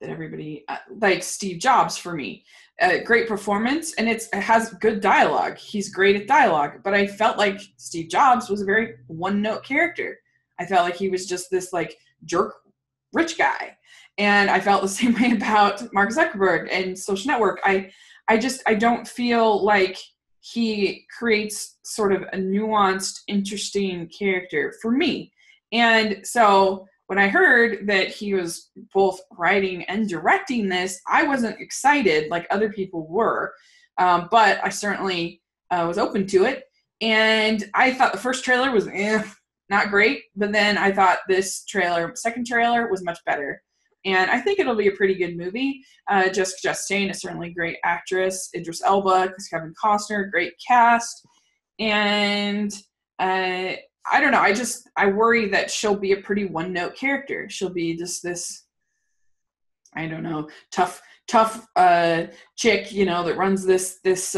that everybody like Steve Jobs for me. Great performance, and it has good dialogue. He's great at dialogue, but I felt like Steve Jobs was a very one-note character. I felt like he was just this like jerk rich guy. And I felt the same way about Mark Zuckerberg and Social Network. I don't feel like he creates sort of a nuanced, interesting character for me. And so when I heard that he was both writing and directing this, I wasn't excited like other people were, but I certainly was open to it. And I thought the first trailer was not great, but then I thought this second trailer was much better. And I think it'll be a pretty good movie. Jessica Chastain is certainly a great actress. Idris Elba, Kevin Costner, great cast. And I don't know. I worry that she'll be a pretty one-note character. She'll be just this, I don't know, tough chick, that runs this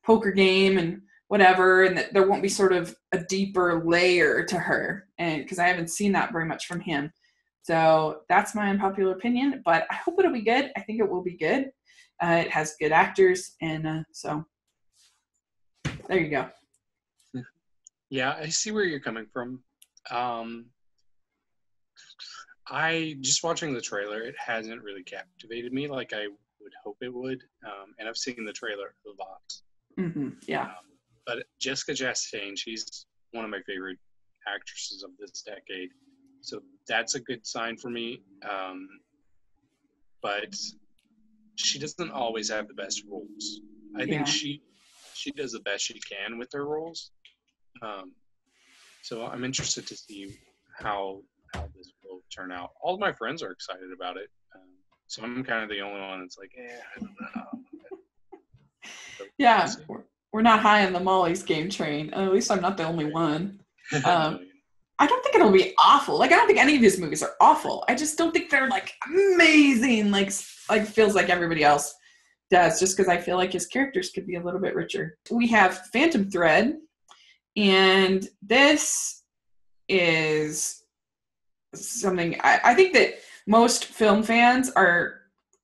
poker game and whatever, and that there won't be sort of a deeper layer to her. And because I haven't seen that very much from him. So that's my unpopular opinion, but I hope it'll be good. I think it will be good. It has good actors, and so there you go. Yeah, I see where you're coming from. I just watching the trailer, it hasn't really captivated me like I would hope it would, and I've seen the trailer a lot. Mm-hmm. Yeah. But Jessica Chastain, she's one of my favorite actresses of this decade. So that's a good sign for me. But she doesn't always have the best roles. I think she does the best she can with her roles. So I'm interested to see how this will turn out. All of my friends are excited about it. So I'm kind of the only one that's like, I don't know. So, yeah, we're not high on the Molly's Game train. At least I'm not the only one. I don't think it'll be awful. Like, I don't think any of his movies are awful. I just don't think they're, like, amazing, like feels like everybody else does, just because I feel like his characters could be a little bit richer. We have Phantom Thread, and this is something I think that most film fans are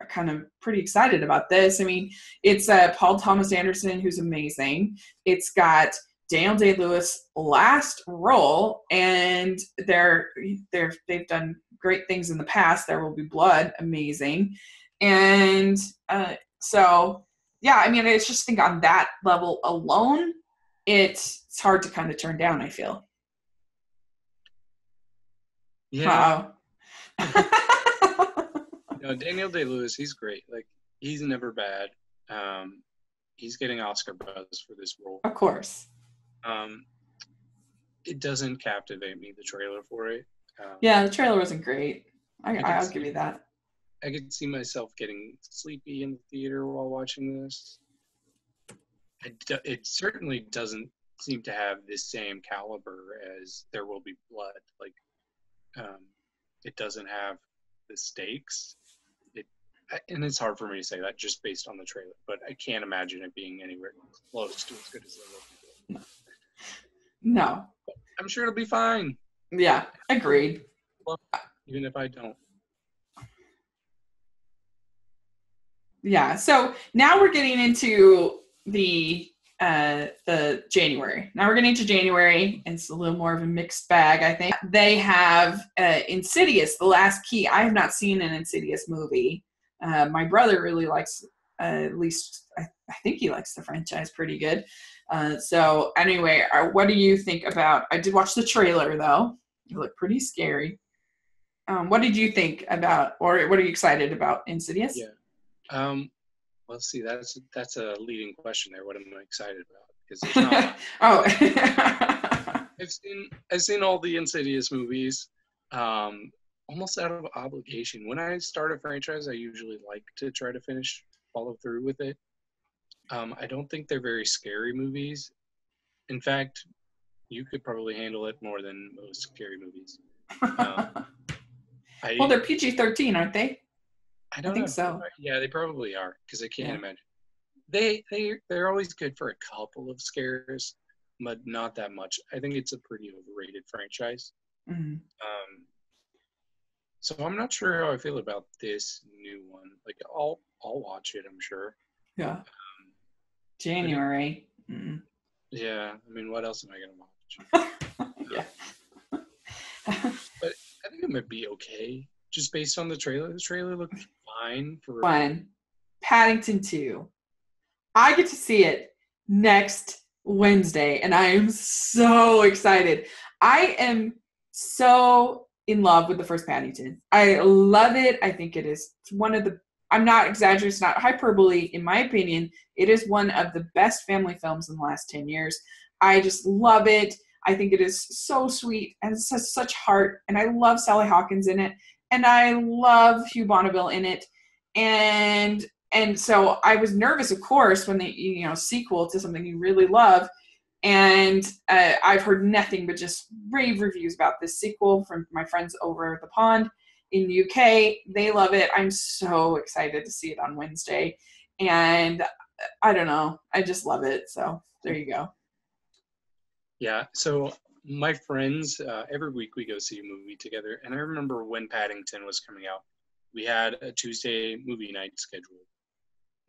kind of pretty excited about this. I mean, it's Paul Thomas Anderson, who's amazing. It's got Daniel Day-Lewis' last role, and they've done great things in the past. There Will Be Blood, amazing. And so, yeah, I mean, it's just think on that level alone, it's hard to kind of turn down, I feel. Yeah. Daniel Day-Lewis, he's great. Like, he's never bad. He's getting Oscar buzz for this role. Of course. It doesn't captivate me, the trailer for it. Yeah, the trailer wasn't great. I'll give you that. I could see myself getting sleepy in the theater while watching this. It certainly doesn't seem to have this same caliber as There Will Be Blood. Like, it doesn't have the stakes. And it's hard for me to say that just based on the trailer, but I can't imagine it being anywhere close to as good as There Will Be Blood. No. I'm sure it'll be fine. Yeah, agreed. Even if I don't. Yeah. So now we're getting into the January. Now we're getting to January, and it's a little more of a mixed bag, I think. They have Insidious, The Last Key. I have not seen an Insidious movie. My brother really likes, at least I think he likes the franchise pretty good. So anyway, what do you think about, I did watch the trailer though. It looked pretty scary. What did you think about, or what are you excited about Insidious? Yeah. Well, see, that's a leading question there. What am I excited about? Because there's not. I've seen all the Insidious movies, almost out of obligation. When I start a franchise, I usually like to try to follow through with it. I don't think they're very scary movies. In fact, you could probably handle it more than most scary movies. Well, they're PG-13, aren't they? I don't think know. So. Yeah, they probably are, because I can't imagine. They're always good for a couple of scares, but not that much. I think it's a pretty overrated franchise. Mm-hmm. So I'm not sure how I feel about this new one. Like, I'll watch it, I'm sure. Yeah. January. Yeah, I mean, what else am I gonna watch? Yeah. But I think it might be okay, just based on the trailer. The trailer looked fine for. Fun. Paddington 2. I get to see it next Wednesday, and I am so excited. I am so in love with the first Paddington. I love it. I think it is one of the, I'm not exaggerating, it's not hyperbole. In my opinion, it is one of the best family films in the last 10 years. I just love it. I think it is so sweet and it has such heart. And I love Sally Hawkins in it. And I love Hugh Bonneville in it. And so I was nervous, of course, when they, sequel to something you really love. And I've heard nothing but just rave reviews about this sequel from my friends over the pond in the UK. They love it. I'm so excited to see it on Wednesday. And I don't know. I just love it. So there you go. Yeah. So my friends, every week we go see a movie together. And I remember when Paddington was coming out, we had a Tuesday movie night scheduled.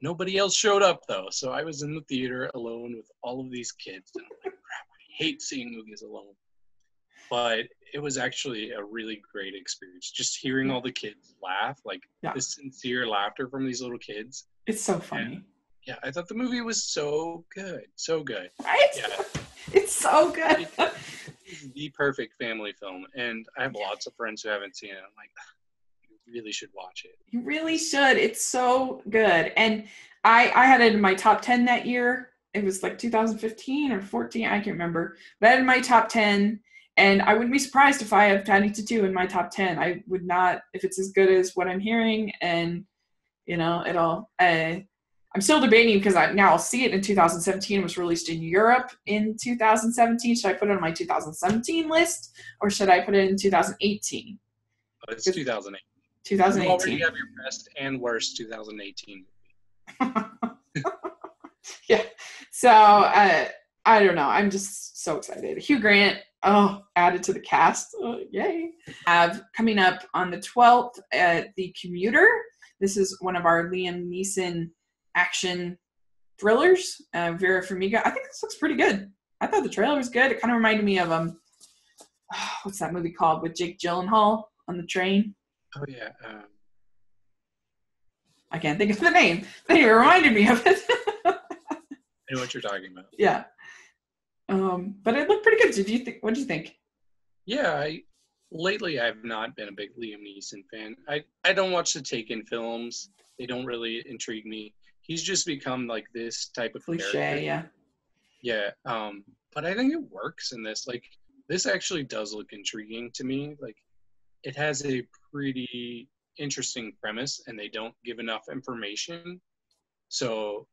Nobody else showed up, though. So I was in the theater alone with all of these kids. And I'm like, crap, I hate seeing movies alone. But it was actually a really great experience. Just hearing all the kids laugh, like the sincere laughter from these little kids. It's so funny. And, yeah, I thought the movie was so good. So good. Right? Yeah. It's so good. It's the perfect family film. And I have lots of friends who haven't seen it. I'm like, really should watch it. You really should. It's so good. And I had it in my top 10 that year. It was like 2015 or 14. I can't remember. But I had it in my top 10. And I wouldn't be surprised if I have Paddington 2 in my top 10. I would not, if it's as good as what I'm hearing. And, I'm still debating because now I'll see it in 2017. It was released in Europe in 2017. Should I put it on my 2017 list or should I put it in 2018? Oh, it's 2008. 2018. You already have your best and worst 2018 movie. Yeah. So I don't know. I'm just so excited. Hugh Grant, added to the cast. Yay. Have coming up on the 12th at The Commuter. This is one of our Liam Neeson action thrillers. Vera Farmiga. I think this looks pretty good. I thought the trailer was good. It kind of reminded me of what's that movie called with Jake Gyllenhaal on the train? Oh, yeah. I can't think of the name. But anyway, it reminded me of it. I know what you're talking about. Yeah. But it looked pretty good. What did you think? Yeah, lately I've not been a big Liam Neeson fan. I don't watch the Taken films. They don't really intrigue me. He's just become like this type of cliche, character. Yeah. But I think it works in this. Like, this actually does look intriguing to me. Like, it has a pretty interesting premise, and they don't give enough information. So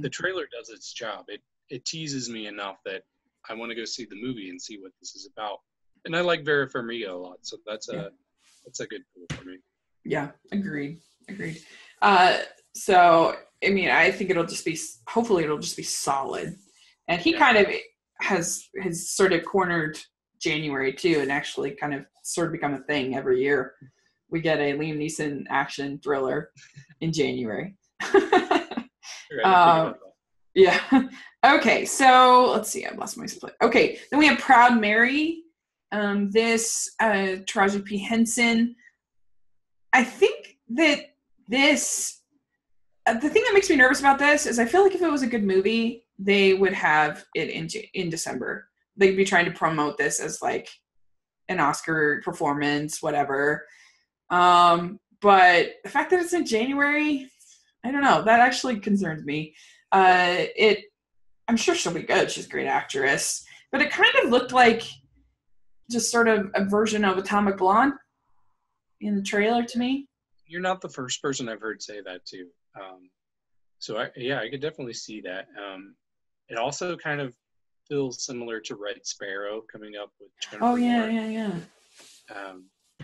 the trailer does its job. it teases me enough that I want to go see the movie and see what this is about. And I like Vera Farmiga a lot, so that's a good pull for me. Yeah, agreed. So I mean, I think hopefully it'll just be solid. And he kind of has sort of cornered January too, and actually kind of sort of become a thing every year. We get a Liam Neeson action thriller in January. Yeah. Okay, so let's see. I've lost my split. Okay, then we have Proud Mary. This Taraji P. Henson. I think that this. The thing that makes me nervous about this is I feel like if it was a good movie, they would have it in December. They'd be trying to promote this as like an Oscar performance, whatever. But the fact that it's in January, I don't know. That actually concerns me. I'm sure she'll be good. She's a great actress. But it kind of looked like just sort of a version of Atomic Blonde in the trailer to me. You're not the first person I've heard say that too. So I could definitely see that. It also kind of feels similar to Red Sparrow coming up with Jennifer Yeah.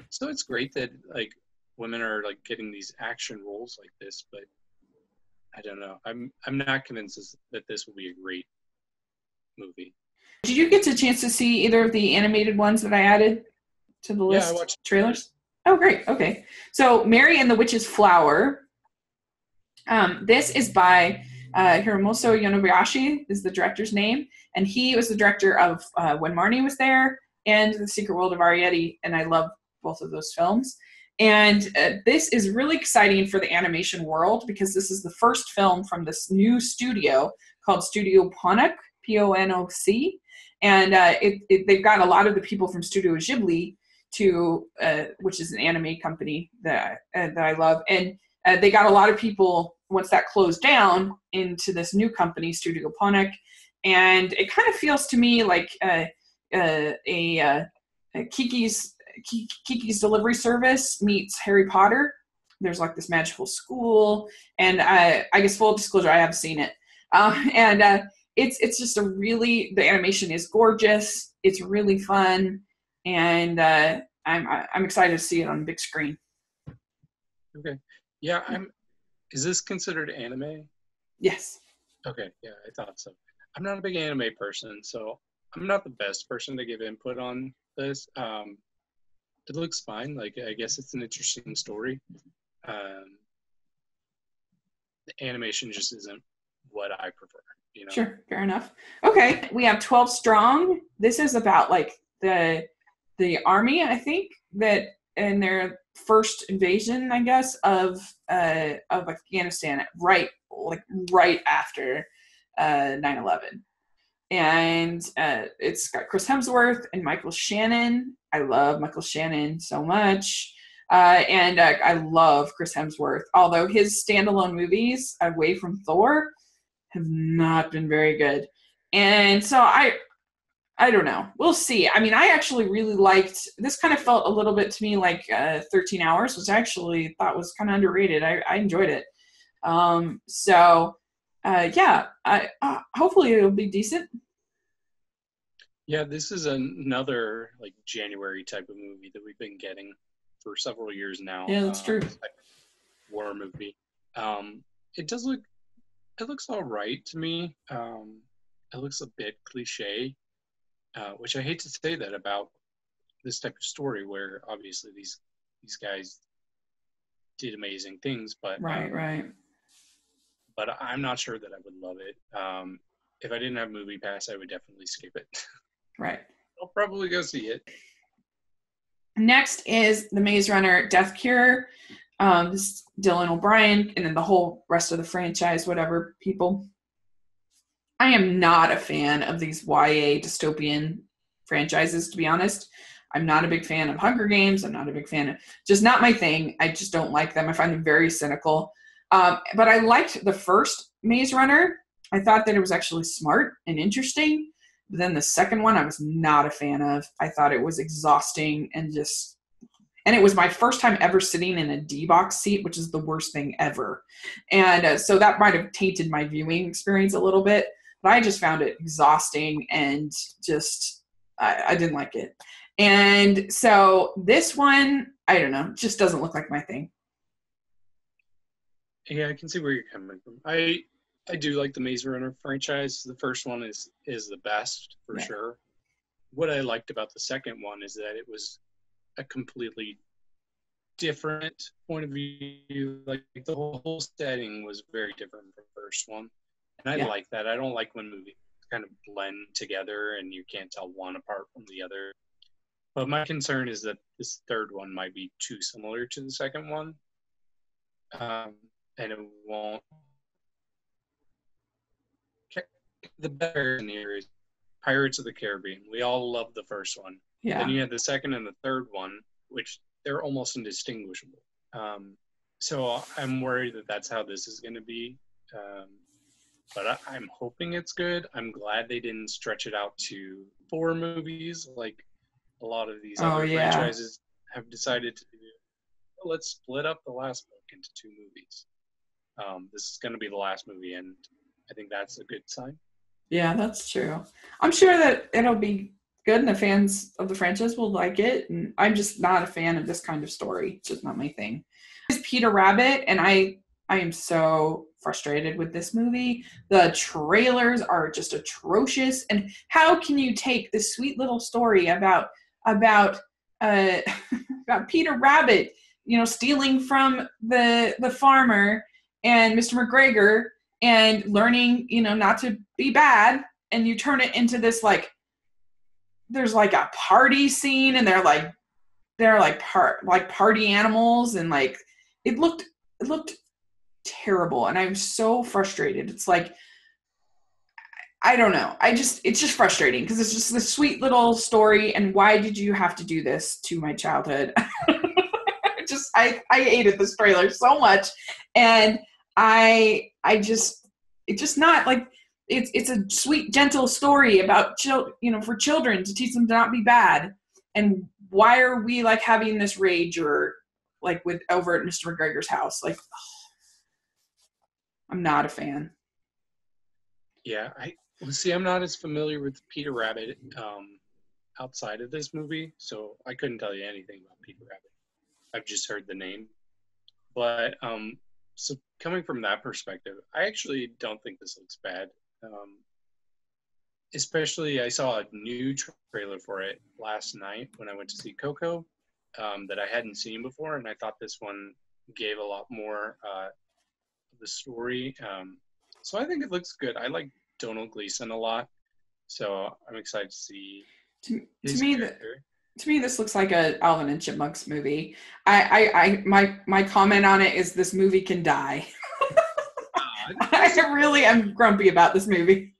So it's great that like women are like getting these action roles like this, but I don't know. I'm not convinced that this will be a great movie. Did you get a chance to see either of the animated ones that I added to the list? Yeah, I watched trailers. Oh, great. Okay. So Mary and the Witch's Flower. This is by Hiromuso Yonebayashi is the director's name. And he was the director of When Marnie Was There and The Secret World of Arietti. And I love both of those films. And this is really exciting for the animation world because this is the first film from this new studio called Studio Ponoc, P-O-N-O-C. And they've got a lot of the people from Studio Ghibli which is an anime company that I love. And they got a lot of people, once that closed down, into this new company, Studio Ponoc. And it kind of feels to me like Kiki's Delivery Service meets Harry Potter. There's like this magical school. And I guess full disclosure, I have seen it. It's just the animation is gorgeous. It's really fun. And I'm excited to see it on the big screen. Okay. Yeah, is this considered anime? Yes. Okay, yeah, I thought so. I'm not a big anime person, so I'm not the best person to give input on this. It looks fine. Like, I guess it's an interesting story. The animation just isn't what I prefer, you know? Sure, fair enough. Okay, we have 12 Strong. This is about like the army, I think, that in their first invasion, I guess, of Afghanistan, right after 9/11. And it's got Chris Hemsworth and Michael Shannon. I love Michael Shannon so much. And I love Chris Hemsworth, although his standalone movies away from Thor have not been very good. And so I don't know. We'll see. I mean, I actually really liked, this kind of felt a little bit to me like 13 Hours, which I actually thought was kind of underrated. I enjoyed it. Hopefully it'll be decent. Yeah, this is another like January type of movie that we've been getting for several years now. Yeah, that's true. War movie. It looks all right to me. It looks a bit cliche, which I hate to say that about this type of story where obviously these guys did amazing things, but right. But I'm not sure that I would love it. If I didn't have Movie Pass, I would definitely skip it. Right. I'll probably go see it. Next is The Maze Runner Death Cure. This is Dylan O'Brien, and then the whole rest of the franchise, whatever people. I am not a fan of these YA dystopian franchises, to be honest. I'm not a big fan of Hunger Games. I'm not a big fan of, just not my thing. I just don't like them. I find them very cynical. But I liked the first Maze Runner. I thought that it was actually smart and interesting. But then the second one I was not a fan of. I thought it was exhausting and it was my first time ever sitting in a D-box seat, which is the worst thing ever. And so that might have tainted my viewing experience a little bit. but I just found it exhausting and just I didn't like it. And so this one, I don't know, just doesn't look like my thing. Yeah, I can see where you're coming from. I do like the Maze Runner franchise. The first one is the best for sure. What I liked about the second one is that it was a completely different point of view. Like the whole setting was very different from the first one. And I like that. I don't like when movies kind of blend together and you can't tell one apart from the other. But my concern is that this third one might be too similar to the second one. And it won't. The better in here is Pirates of the Caribbean. We all love the first one. Yeah. Then you have the second and the third one, which they're almost indistinguishable. So I'm worried that that's how this is going to be. But I'm hoping it's good. I'm glad they didn't stretch it out to 4 movies like a lot of these other franchises have decided to do. Let's split up the last book into 2 movies. This is going to be the last movie, and I think that's a good sign. Yeah, that's true. I'm sure that it'll be good and the fans of the franchise will like it. And I'm just not a fan of this kind of story. It's just not my thing. It's Peter Rabbit, and I am so frustrated with this movie. The trailers are just atrocious. And how can you take this sweet little story about about Peter Rabbit, stealing from the farmer and Mr. McGregor and learning, not to be bad, and you turn it into this there's a party scene, and they're like party animals, and it looked terrible, and I'm so frustrated. It's I don't know. It's just frustrating because it's just this sweet little story, and why did you have to do this to my childhood? I hated this trailer so much, and it's just not it's a sweet, gentle story about for children to teach them to not be bad. And why are we having this rage or over at Mr. McGregor's house? I'm not a fan. Yeah, I'm not as familiar with Peter Rabbit outside of this movie, so I couldn't tell you anything about Peter Rabbit. I've just heard the name. But so coming from that perspective, I actually don't think this looks bad. Especially, I saw a new trailer for it last night when I went to see Coco that I hadn't seen before, and I thought this one gave a lot more of the story. So I think it looks good. I like Donald Gleason a lot, so I'm excited to see his character. To me, this looks like a Alvin and Chipmunks movie. My comment on it is this movie can die. I really am grumpy about this movie.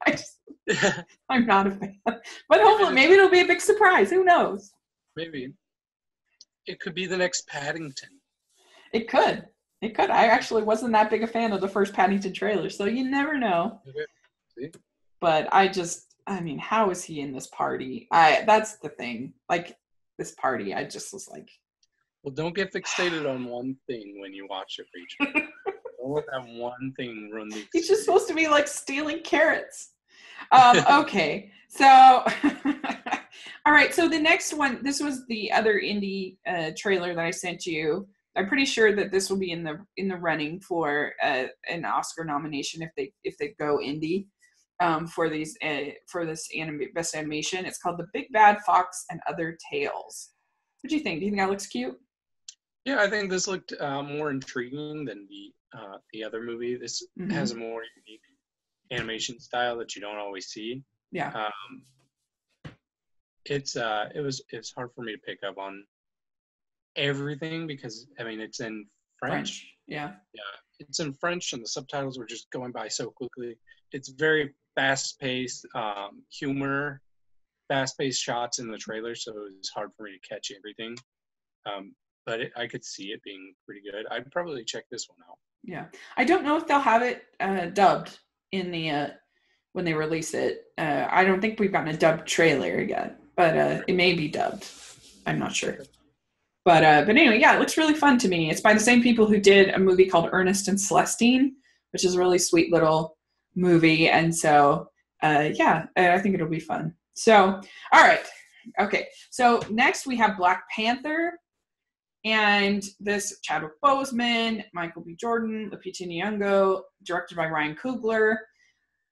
I'm not a fan. But hopefully, maybe it'll be a big surprise. Who knows? Maybe. It could be the next Paddington. It could. I actually wasn't that big a fan of the first Paddington trailer, so you never know. See? But how is he in this party? That's the thing. This party, I just was like... Well, don't get fixated on one thing when you watch it, Rachel. Don't let that one thing ruin the experience. He's just supposed to be stealing carrots. Okay, so... All right, so the next one, this was the other indie trailer that I sent you. I'm pretty sure that this will be in the running for an Oscar nomination if they go indie for this best animation. It's called The Big Bad Fox and Other Tales. What do you think? Do you think that looks cute? Yeah, I think this looked more intriguing than the other movie. This has a more unique animation style that you don't always see. Yeah. It's hard for me to pick up on everything because it's in French. Yeah. It's in French, and the subtitles were just going by so quickly. It's very fast-paced humor, fast-paced shots in the trailer, so it was hard for me to catch everything. But I could see it being pretty good. I'd probably check this one out. Yeah, I don't know if they'll have it dubbed in the when they release it. I don't think we've gotten a dubbed trailer yet, but it may be dubbed. I'm not sure. But anyway, yeah, it looks really fun to me. It's by the same people who did a movie called Ernest and Celestine, which is a really sweet little movie. And so yeah, I think it'll be fun. So, all right. Okay. So next we have Black Panther. And this Chadwick Boseman, Michael B. Jordan, Lupita Nyong'o, directed by Ryan Coogler.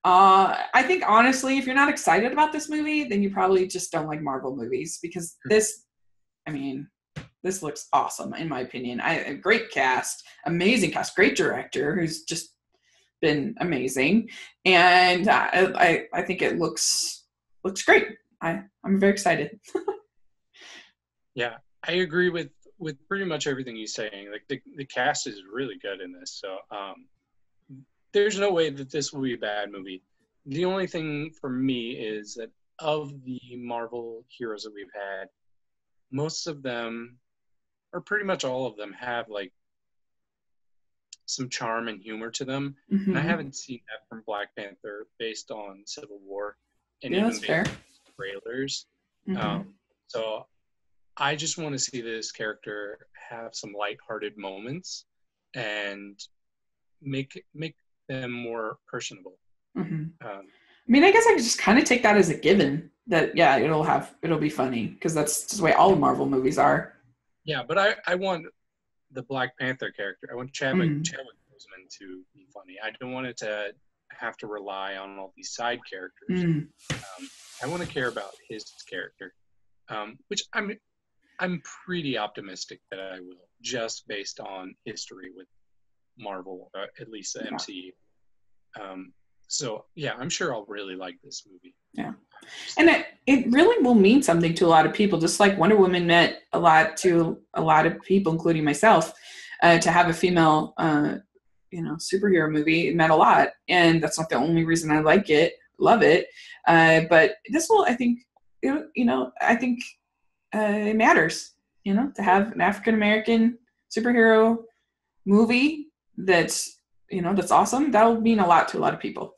I think honestly, if you're not excited about this movie, then you probably just don't like Marvel movies because this looks awesome in my opinion. A great cast, amazing cast, great director who's just been amazing, and I think it looks great. I'm very excited. Yeah, I agree with pretty much everything you're saying. Like the cast is really good in this, so there's no way that this will be a bad movie. The only thing for me is that of the Marvel heroes that we've had, most of them, or pretty much all of them, have like some charm and humor to them. Mm-hmm. And I haven't seen that from Black Panther based on Civil War and Yeah, even that's based fair. on trailers. Mm-hmm. So I just want to see this character have some lighthearted moments and make them more personable. Mm-hmm. I mean, I guess I could just kind of take that as a given that, yeah, it'll be funny because that's just the way all Marvel movies are. Yeah, but I want the Black Panther character. I want Chadwick Boseman to be funny. I don't want it to have to rely on all these side characters. I want to care about his character, which I'm pretty optimistic that I will, just based on history with Marvel, at least the MCU. So yeah, I'm sure I'll really like this movie. Yeah, and it really will mean something to a lot of people, just like Wonder Woman meant a lot to a lot of people, including myself. To have a female, superhero movie, it meant a lot, and that's not the only reason I like it, love it. But this will, I think, I think it matters, to have an African American superhero movie that's awesome. That'll mean a lot to a lot of people.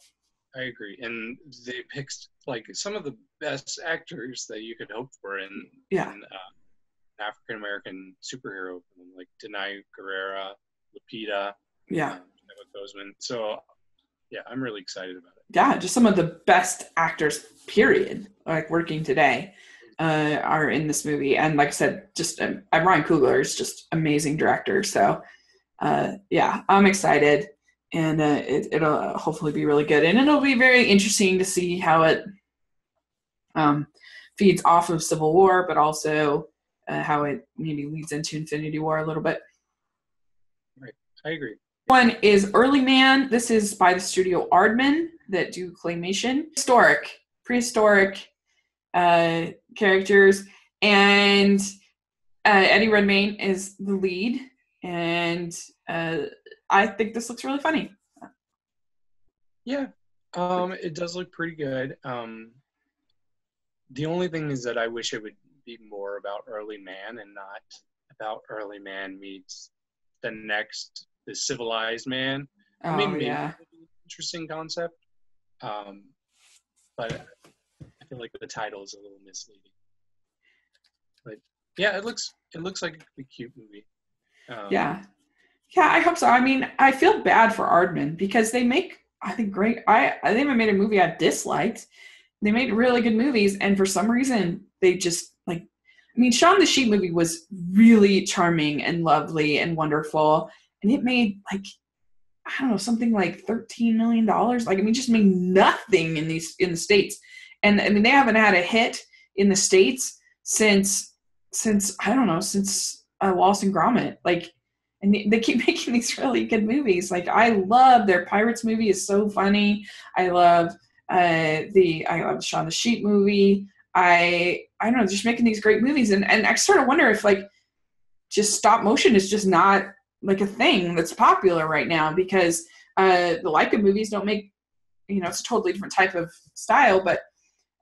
I agree, and they picked like some of the best actors that you could hope for in African American superhero film, like Denai Guerrera, Lupita, Boseman. So yeah, I'm really excited about it. Yeah, just some of the best actors, period, like working today, are in this movie. And like I said, just Ryan Coogler is just amazing director. So yeah, I'm excited, and it'll hopefully be really good. And it'll be very interesting to see how it feeds off of Civil War, but also how it maybe leads into Infinity War a little bit. Right, I agree. One is Early Man. This is by the studio Aardman that do claymation. Prehistoric characters, and Eddie Redmayne is the lead, and I think this looks really funny. Yeah, it does look pretty good. The only thing is that I wish it would be more about Early Man and not about Early Man meets the civilized man. Oh, maybe interesting concept, but I feel like the title is a little misleading. But yeah, it looks like a cute movie. Yeah, I hope so. I mean, I feel bad for Aardman because they make, I think, great. I think they made a movie I disliked. They made really good movies, and for some reason, they just like. I mean, Shaun the Sheep movie was really charming and lovely and wonderful, and it made like, I don't know, something like $13 million. Like, I mean, just made nothing in the States, and I mean, they haven't had a hit in the States since I don't know, since Wallace and Gromit. Like, and they keep making these really good movies. Like, I love their Pirates movie; is so funny. I love the Shaun the Sheep movie. I don't know, just making these great movies, and I sort of wonder if like just stop motion is just not like a thing that's popular right now, because the Leica movies don't make, it's a totally different type of style, but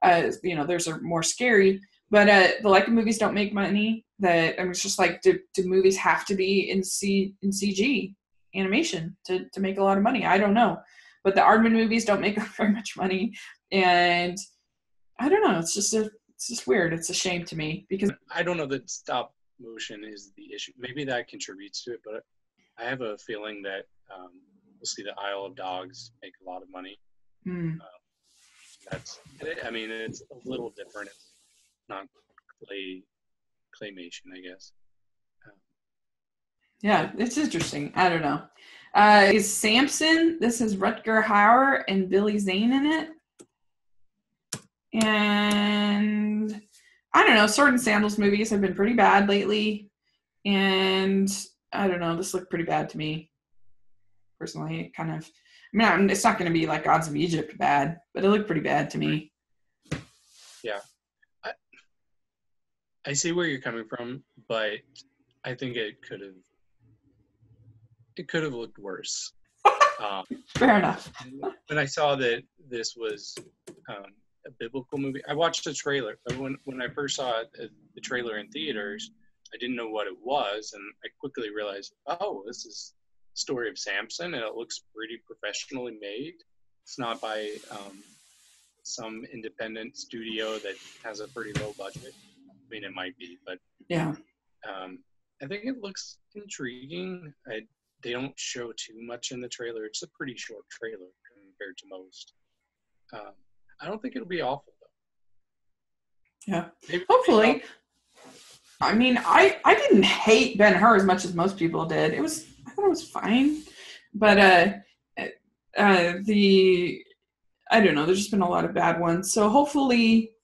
theirs are more scary. But the Leica movies don't make money. It's just like, do movies have to be in CG animation to make a lot of money? I don't know. But the Aardman movies don't make very much money, and I don't know. It's just weird. It's a shame to me, because I don't know that stop motion is the issue. Maybe that contributes to it, but I have a feeling that we'll see the Isle of Dogs make a lot of money. I mean, it's a little different. It's not claymation, I guess. Yeah, it's interesting. I don't know. Is Samson? This is Rutger Hauer and Billy Zane in it. And I don't know. Sword and Sandals movies have been pretty bad lately. And I don't know. This looked pretty bad to me. Personally, kind of. I mean, it's not going to be like Gods of Egypt bad, but it looked pretty bad to me. Yeah. I see where you're coming from, but I think it could have looked worse. Fair enough. When I saw that this was a biblical movie, I watched the trailer. When I first saw the trailer in theaters, I didn't know what it was, and I quickly realized, oh, this is the story of Samson, and it looks pretty professionally made. It's not by some independent studio that has a pretty low budget. I mean, it might be, but yeah. I think it looks intriguing. They don't show too much in the trailer. It's a pretty short trailer compared to most. I don't think it'll be awful, though. Yeah. Maybe hopefully. I mean, I didn't hate Ben-Hur as much as most people did. I thought it was fine. But I don't know, there's just been a lot of bad ones. So hopefully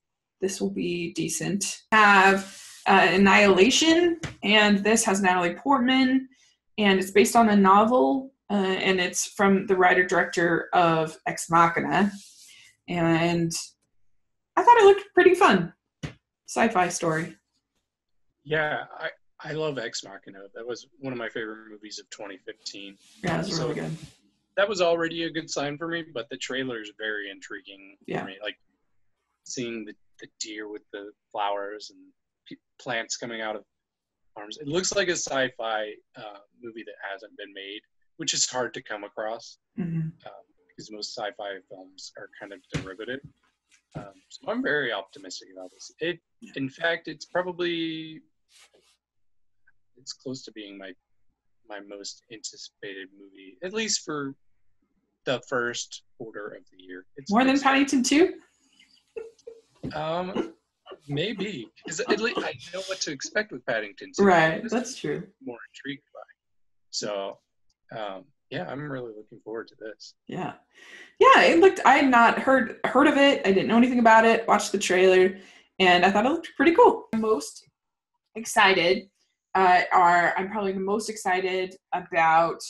this will be decent. Have Annihilation, and this has Natalie Portman, and it's based on a novel, and it's from the writer-director of Ex Machina. And I thought it looked pretty fun. Sci-fi story. Yeah, I love Ex Machina. That was one of my favorite movies of 2015. Yeah, it was really good. That was already a good sign for me, but the trailer is very intriguing for me. Like seeing the deer with the flowers and plants coming out of arms. It looks like a sci-fi movie that hasn't been made, which is hard to come across because most sci-fi films are kind of derivative. So I'm very optimistic about this. In fact, it's close to being my most anticipated movie, at least for the first quarter of the year. It's more than Paddington 2? Maybe, because at least I know what to expect with Paddington 2. Right, that's true. More intrigued by. So, yeah, I'm really looking forward to this. Yeah, it looked. I had not heard of it. I didn't know anything about it. Watched the trailer, and I thought it looked pretty cool. I'm most excited. I'm probably the most excited about.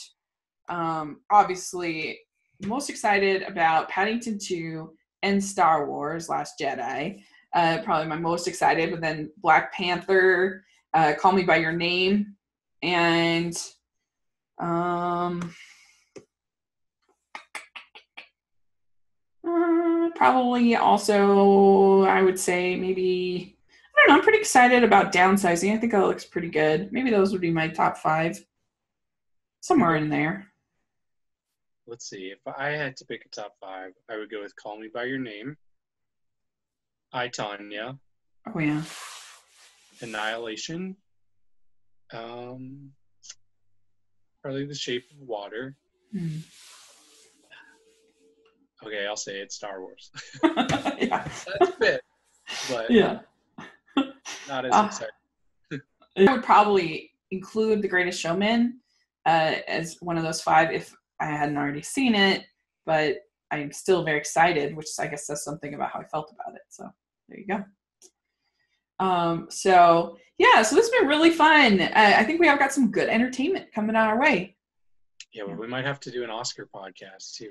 Obviously, most excited about Paddington 2 and Star Wars: Last Jedi. Probably my most excited, but then Black Panther, Call Me by Your Name, and probably also, I would say maybe, I don't know, I'm pretty excited about Downsizing. I think that looks pretty good. Maybe those would be my top 5. Somewhere in there. Let's see. If I had to pick a top 5, I would go with Call Me by Your Name, I, Tonya. Oh, yeah. Annihilation. Probably The Shape of Water. Okay, I'll say it's Star Wars. Yeah. That's a bit, but yeah, not as exciting. I would probably include The Greatest Showman as one of those 5 if I hadn't already seen it, but I'm still very excited, which I guess says something about how I felt about it. So there you go. So this has been really fun. I think we have got some good entertainment coming our way. Yeah, well, we might have to do an Oscar podcast too.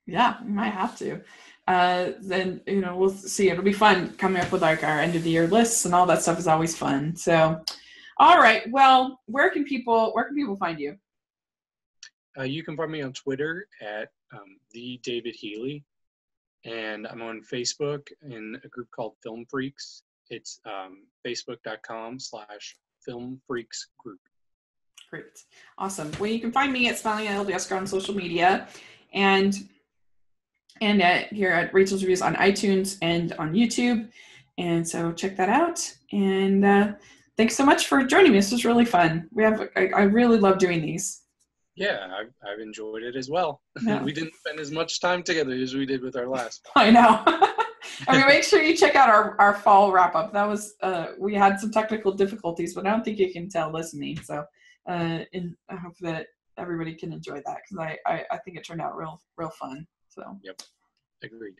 Yeah, we might have to. Then we'll see. It'll be fun coming up with like our end of the year lists, and all that stuff is always fun. So, all right. Well, where can people find you? You can find me on Twitter at the David Healy, and I'm on Facebook in a group called Film Freaks. It's facebook.com/Film Freaks Group. Great, awesome. Well, you can find me at Smiling at LDScar on social media, and here at Rachel's Reviews on iTunes and on YouTube. And so check that out. And thanks so much for joining me. This was really fun. I really love doing these. Yeah, I've enjoyed it as well. Yeah. We didn't spend as much time together as we did with our last I know. I mean, make sure you check out our fall wrap up. That was we had some technical difficulties, but I don't think you can tell listening. So, and I hope that everybody can enjoy that because I think it turned out real fun. So. Yep. Agreed.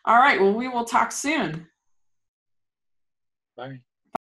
All right. Well, we will talk soon. Bye.